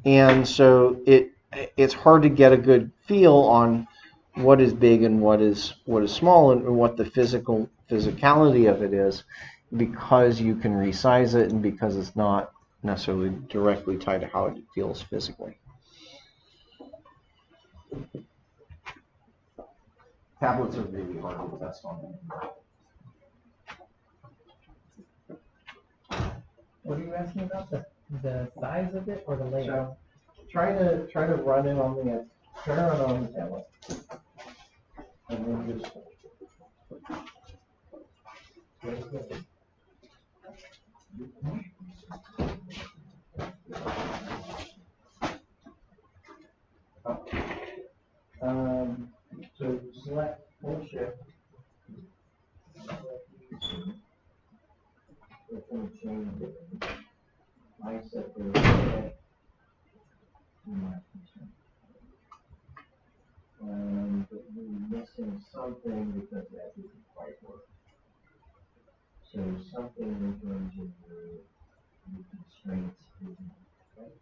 and so it's hard to get a good feel on what is big and what is small and what the physicality of it is, because you can resize it and because it's not necessarily directly tied to how it feels physically. tablets are really hard to test on. What are you asking about? The size of it or the layout? So try to run it on the tablet. And then just so select full shift. It's going to change it. I set the but we're missing something because that didn't quite work. So something in terms of the constraints isn't right.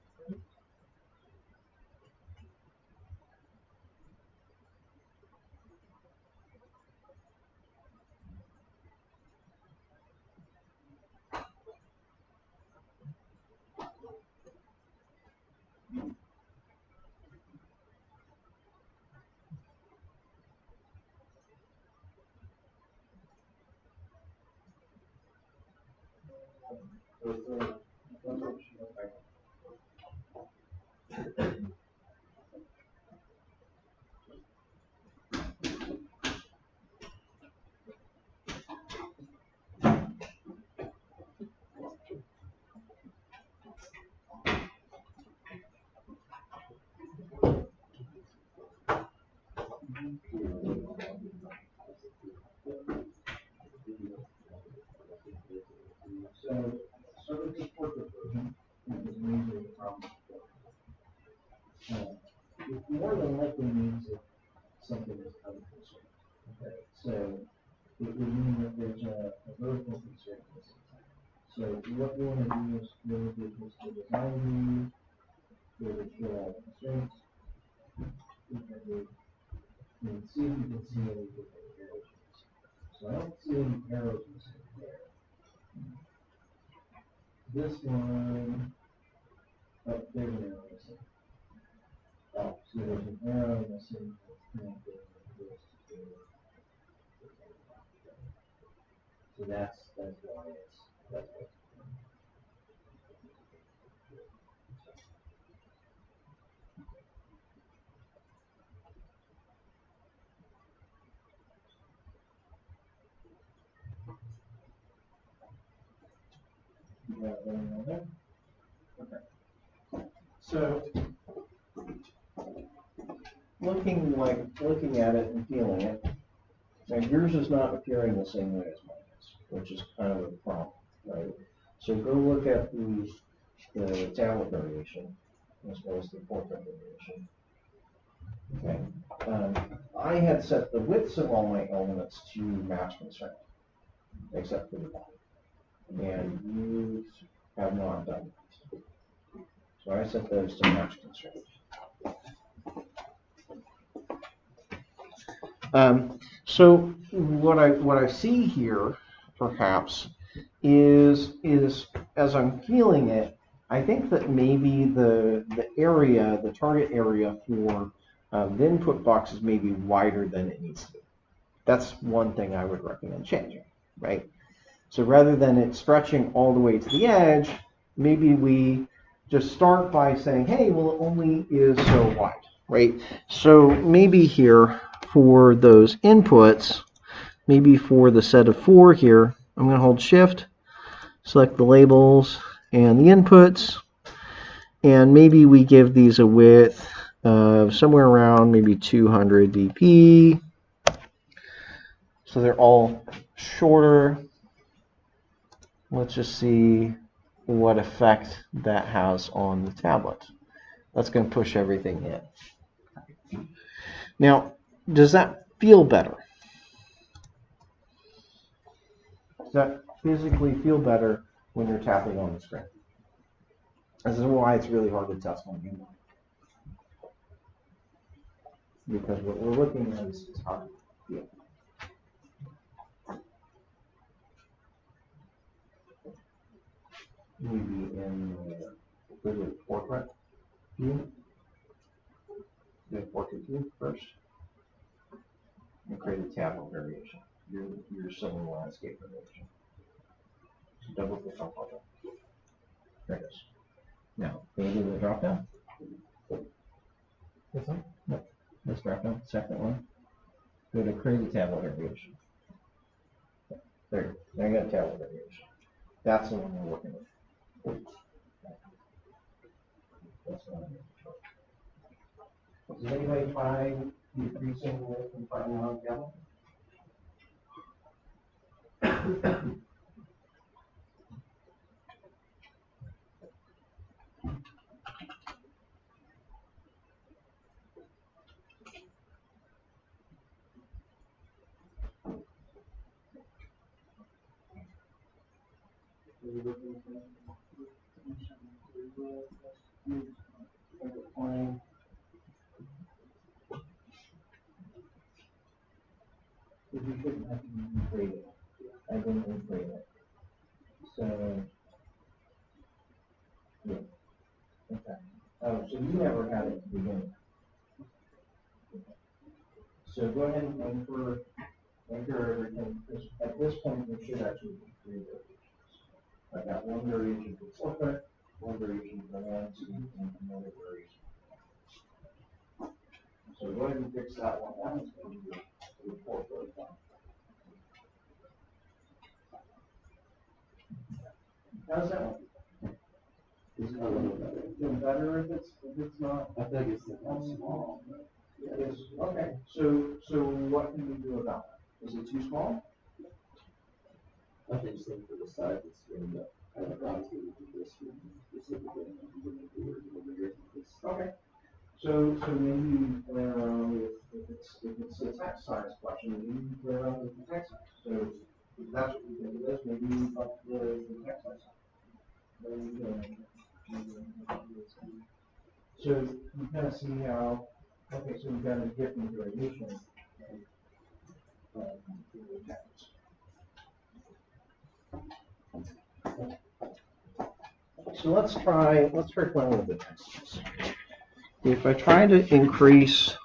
So service portrait version is usually from it more than likely means that something is unconstrained. Okay, so it would mean that there's a vertical constraint missing. So what you want to do is go to the design view, go to show all constraints. You can see if you can see any different arrows. So I don't see any arrows missing there. This one, oh, there's an arrow missing. Oh, so there's an arrow missing. So that's why it's that way. You got one on there? Okay. So looking at it and feeling it, now yours is not appearing the same way as mine is, which is kind of a problem, right? So go look at the tablet variation as well as the portrait variation. Okay. I had set the widths of all my elements to match constraint, except for the body, and you have not done that. So I set those to match constraint. So what I see here, perhaps, is as I'm feeling it, I think that maybe the target area for the input box is maybe wider than it needs to be. That's one thing I would recommend changing, right? So rather than it stretching all the way to the edge, maybe we just start by saying, hey, well, it only is so wide, right? So maybe here for those inputs, maybe for the set of 4 here, I'm going to hold shift, select the labels and the inputs, and maybe we give these a width of somewhere around maybe 200 dp. So they're all shorter. Let's just see what effect that has on the tablet. That's going to push everything in. Now, does that feel better? Does that physically feel better when you're tapping on the screen? This is why it's really hard to test on human. Because what we're looking at is how to feel. Maybe in the portrait view. The portrait view first. and create a tablet variation, your civil landscape variation. So double click on project. There it is. Now, go to the drop down. This one? No, this drop down, second one. Go to create a tablet variation. There you got a tablet variation. That's the one we're working with. That's the one. Does anybody try decreasing the width and finding on tablet? You shouldn't have to create it. I didn't create it. So, yeah. Okay. Oh, so you never had it to begin with. So go ahead and anchor everything. Because at this point, there should actually be 3 variations. I got one variation for portrait, one variation for landscape, and another variation. So go ahead and fix that one. That one's going to be your portrait one. How's that one? It's a little better. Feel better if it's not? I think it's small, but yeah. It's, okay. So what can we do about that? Is it too small? I think so for the size it's going to kind of round to this one specifically. Okay. So maybe play around with if it's a text size question, maybe play around with the text size. So if that's what you think it is, maybe up the text size. So you kind of see how, okay, so we've got a different variation of text. So let's try playing with the text. If I try to increase,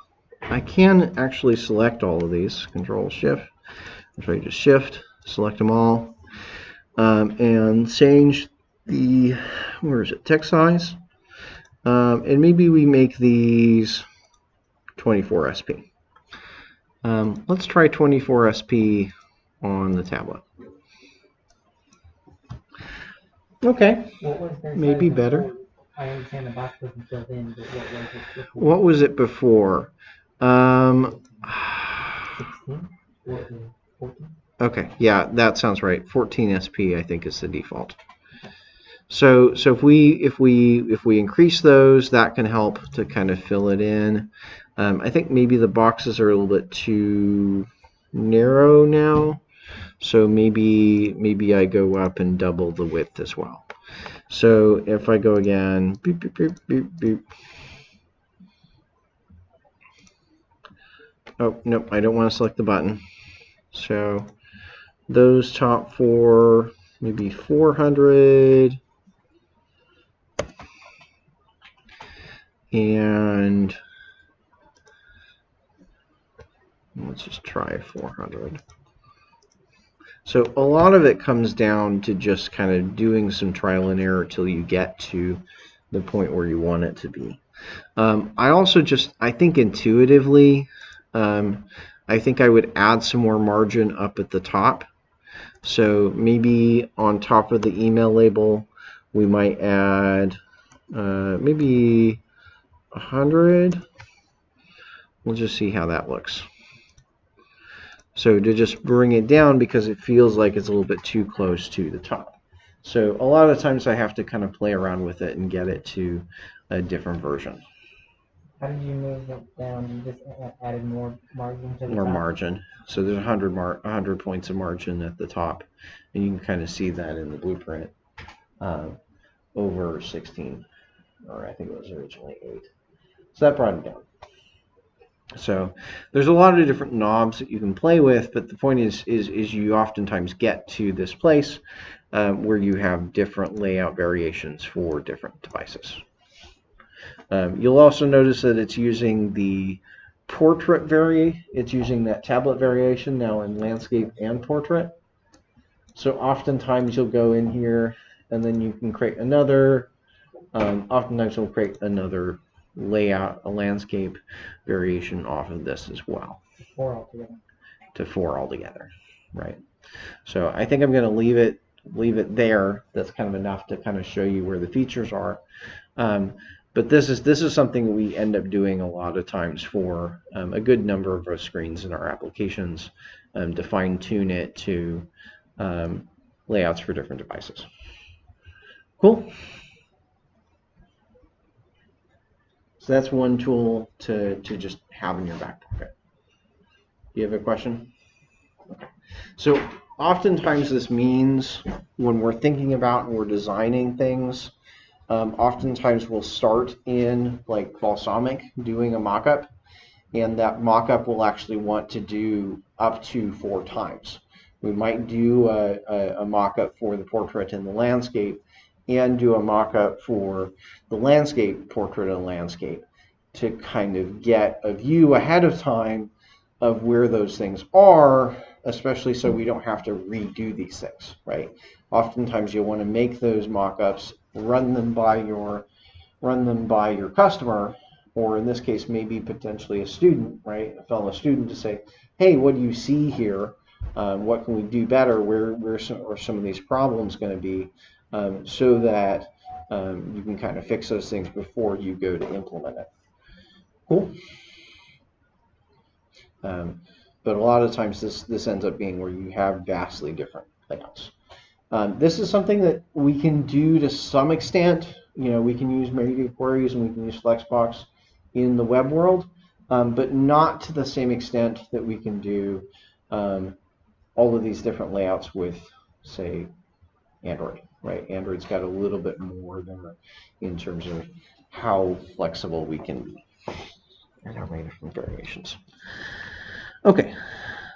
I can actually select all of these, Control Shift. I'll try to just Shift, select them all, and change the, where is it, text size, and maybe we make these 24 SP. Let's try 24 SP on the tablet. Okay, maybe better. I understand the box wasn't filled in, but what was it before? What was it before? 16? 14? 14? Okay, yeah, that sounds right. 14 SP I think is the default. So if we increase those, that can help to kind of fill it in. I think maybe the boxes are a little bit too narrow now. So maybe I go up and double the width as well. So if I go again, beep, beep, beep, beep, beep. Oh, nope, I don't want to select the button. So those top 4, maybe 400. And let's just try 400. So a lot of it comes down to just kind of doing some trial and error till you get to the point where you want it to be. I also I think intuitively, I think I would add some more margin up at the top. So maybe on top of the email label, we might add maybe 100. We'll just see how that looks. So to just bring it down because it feels like it's a little bit too close to the top. So a lot of times I have to kind of play around with it and get it to a different version. How did you move it down? You just added more margin to the More top? margin. So there's 100 points of margin at the top. And you can kind of see that in the blueprint over 16. Or I think it was originally 8. So that brought it down. So there's a lot of different knobs that you can play with, but the point is you oftentimes get to this place where you have different layout variations for different devices. You'll also notice that it's using the portrait it's using that tablet variation now in landscape and portrait. So oftentimes you'll go in here and then you can create another, oftentimes we'll create another layout, a landscape variation off of this as well. 4 altogether. To 4 altogether, right? So I think I'm going to leave it there. That's kind of enough to kind of show you where the features are. But this is something that we end up doing a lot of times for a good number of our screens in our applications to fine tune it to layouts for different devices. Cool. So that's one tool to just have in your back pocket. Do you have a question? Okay. So oftentimes this means when we're thinking about and we're designing things, oftentimes we'll start in like balsamic doing a mock-up, and that mock-up will actually want to do up to 4 times. We might do a mock-up for the portrait and the landscape, and do a mock-up for the landscape, portrait, and landscape to kind of get a view ahead of time of where those things are, especially so we don't have to redo these things, right? Oftentimes you'll want to make those mock-ups, run them by your customer, or in this case maybe potentially a student, right? A fellow student, to say, hey, what do you see here? What can we do better? Where are some of these problems going to be, so that you can kind of fix those things before you go to implement it. Cool. But a lot of times this ends up being where you have vastly different layouts. This is something that we can do to some extent. You know, we can use media queries and we can use Flexbox in the web world, but not to the same extent that we can do all of these different layouts with, say, Android, right? Android's got a little bit more there in terms of how flexible we can be and how many different variations. Okay,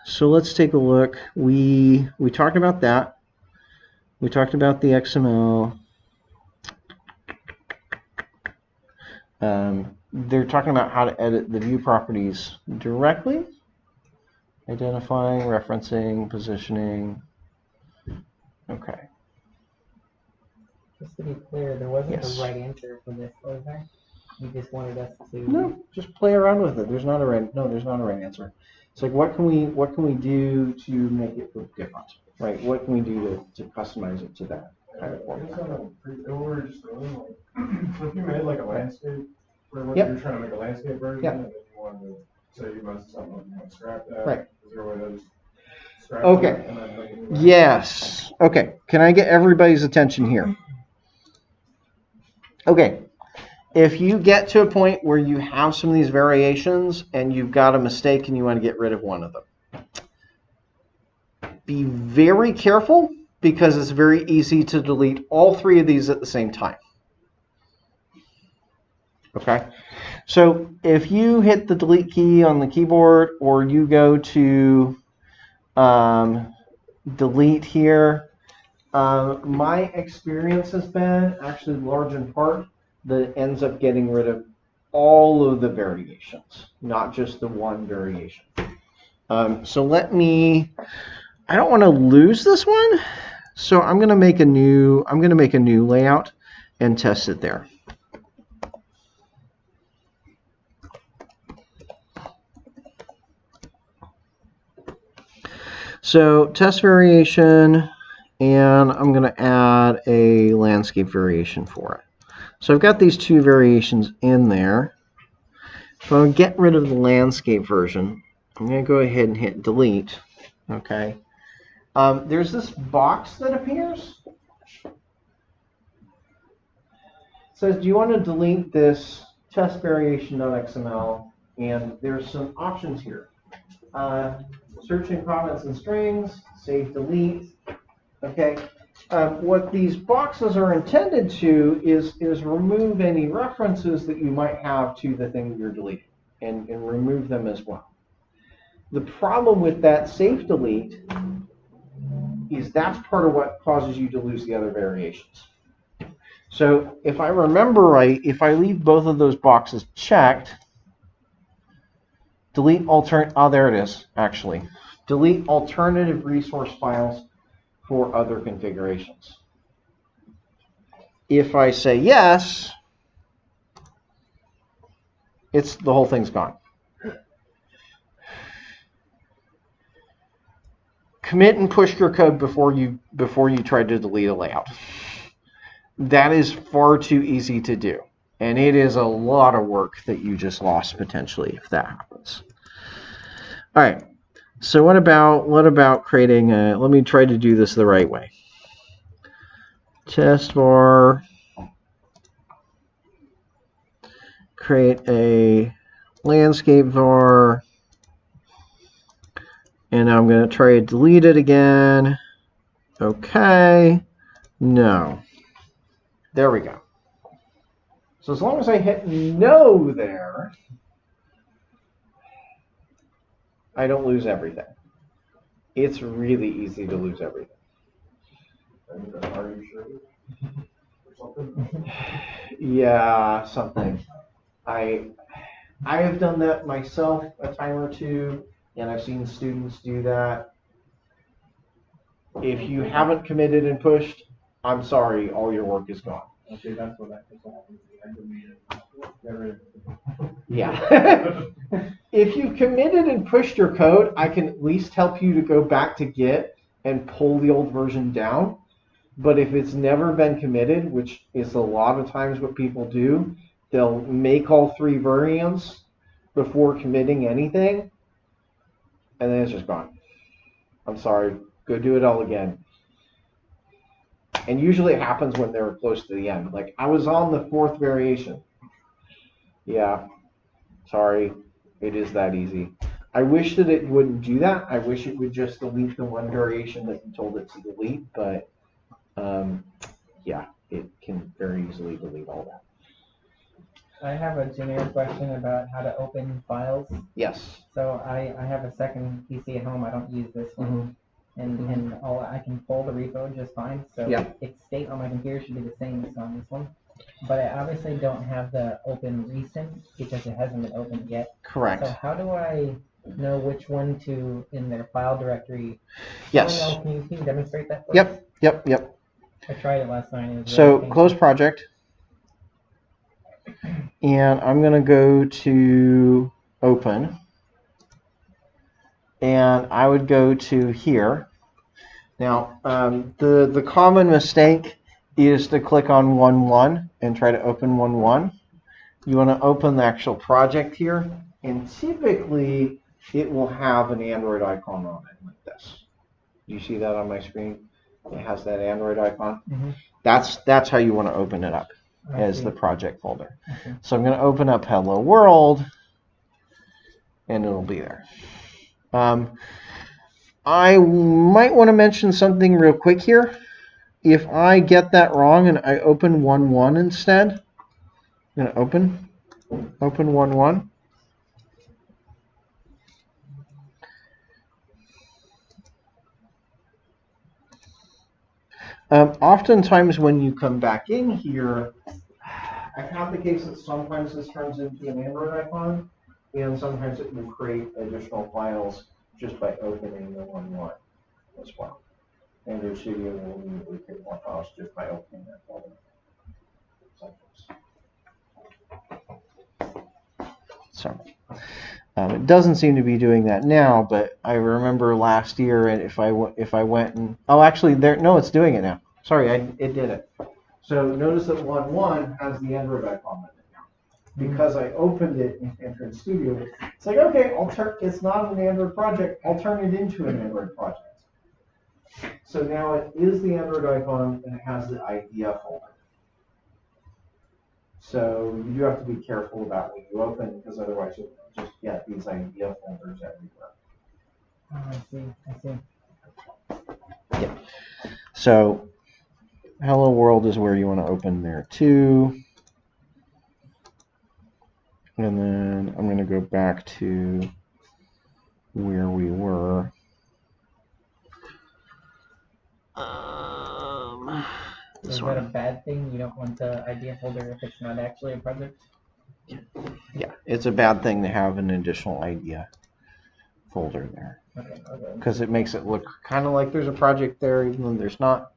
so let's take a look. We talked about that. We talked about the XML. They're talking about how to edit the view properties directly. Identifying, referencing, positioning. Okay. Just to be clear, there wasn't Yes. a right answer for this, was there? You just wanted us to. No, just play around with it. There's not a right. No, there's not a right answer. It's like what can we do to make it look different, right? What can we do to customize it to that kind of format? So if you made like a landscape, for what Yep. you're trying to make a landscape version, Yep. and then you wanted to say you must something like you want to scrap that. Right. Is there a way to just scrap Okay. it and then make a new landscape? Yes. Okay. Can I get everybody's attention here? Okay. If you get to a point where you have some of these variations and you've got a mistake and you want to get rid of one of them, be very careful because it's very easy to delete all 3 of these at the same time. Okay? So if you hit the delete key on the keyboard or you go to delete here, my experience has been actually large in part that it ends up getting rid of all of the variations, not just the one variation. So I don't want to lose this one, so I'm going to make a new layout and test it there. So test variation, and I'm going to add a landscape variation for it. So I've got these 2 variations in there. So I'll get rid of the landscape version. I'm going to go ahead and hit delete. Okay. There's this box that appears. It says, do you want to delete this test variation.xml? And there's some options here. Searching comments and strings, save, delete. Okay. What these boxes are intended to is remove any references that you might have to the thing that you're deleting and remove them as well. The problem with that save delete is that's part of what causes you to lose the other variations. So if I remember right, if I leave both of those boxes checked, Delete there it is, actually. Delete alternative resource files for other configurations. If I say yes, the whole thing's gone. Commit and push your code before you try to delete a layout. That is far too easy to do. And it is a lot of work that you just lost potentially if that happens. All right. So what about creating a, let me try to do this the right way. Test var, create a landscape var, and I'm going to try to delete it again. Okay. No. There we go. So as long as I hit no there, I don't lose everything. It's really easy to lose everything. Are you sure? Or something? Yeah, something. I have done that myself a time or two, and I've seen students do that. If you haven't committed and pushed, I'm sorry, all your work is gone. Okay, that's what happens. Yeah. If you've committed and pushed your code, I can at least help you to go back to Git and pull the old version down. But if it's never been committed, which is a lot of times what people do, they'll make all 3 variants before committing anything, and then it's just gone. I'm sorry, go do it all again. And usually it happens when they're close to the end. Like, I was on the 4th variation. Yeah, sorry, it is that easy. I wish that it wouldn't do that. I wish it would just delete the 1 variation that you told it to delete, but yeah, it can very easily delete all that. I have a generic question about how to open files. Yes. So I have a second PC at home. I don't use this one. And I can pull the repo just fine. So its state on my computer should be the same as on this one. But I obviously don't have the open recent because it hasn't been opened yet. Correct. So how do I know which one to in their file directory? Yes. Can you demonstrate that for us? Yep. I tried it last night. So close project. And I'm going to go to open. And I would go to here. Now, the common mistake is to click on 1.1 and try to open 1.1. You want to open the actual project here, and typically it will have an Android icon on it like this. Do you see that on my screen? It has that Android icon. Mm-hmm. That's how you want to open it up as the project folder. Okay. So I'm going to open up Hello World, and it'll be there. I might want to mention something real quick here. If I get that wrong and I open 1.1 instead, I'm going to open 1.1. Oftentimes when you come back in here, I've had the case that sometimes this turns into an Android icon, and sometimes it will create additional files just by opening the 1.1 as well. Android Studio will immediately create more files just by opening that folder. So it doesn't seem to be doing that now, but I remember last year, and if I went and actually it's doing it now. Sorry, it did it. So notice that 1.1 has the Android icon on it now. Because I opened it in Android Studio, it's like, okay, it's not an Android project, I'll turn it into an Android project. So now it is the Android icon and it has the idea folder. So you do have to be careful about when you open, because otherwise you'll just get these idea folders everywhere. Oh, I see. Yeah. So Hello World is where you want to open there too. And then I'm going to go back to where we were. Is that a bad thing? You don't want the idea folder if it's not actually a project? Yeah, it's a bad thing to have an additional idea folder there Okay. because it makes it look kind of like there's a project there, even though there's not.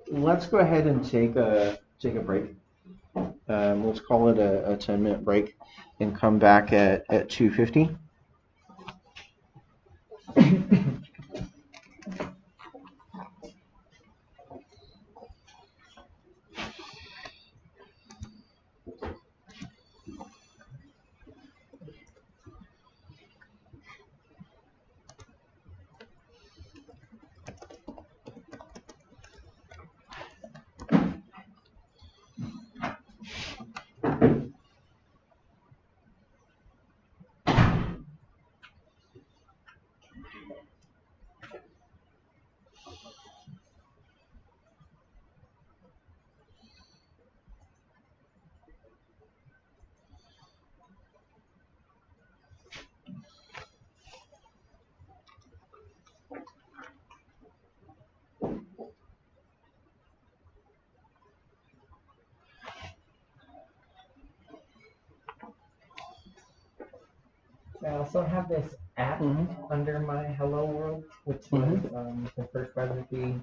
Let's go ahead and take a break. Let's call it a 10-minute break and come back at 2:50. I also have this app under my Hello World, which was the first project we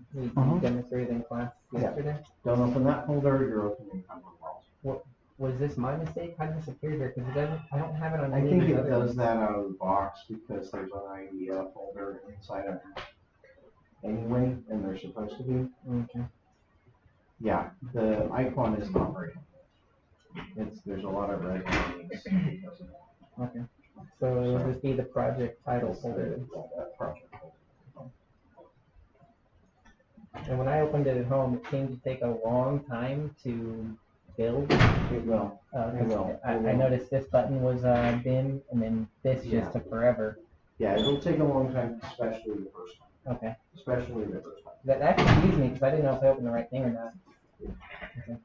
demonstrated in class yesterday. Don't open that folder. You're opening Hello World. What was this my mistake? How did this appear here? Because it doesn't. I don't have it on. I any think of the it other does ones. that out of the box because there's an idea folder inside of it anyway, and they're supposed to be. Okay. Yeah, the icon is not right. There's a lot of red lines because of that. Okay. So it'll just be the project title folder. That project folder. And when I opened it at home, it seemed to take a long time to build. It will. It will. I noticed this button was bin, and then this just took forever. Yeah, it'll take a long time, especially the first time. Okay. Especially the first time. That confused me because I didn't know if I opened the right thing or not. Okay.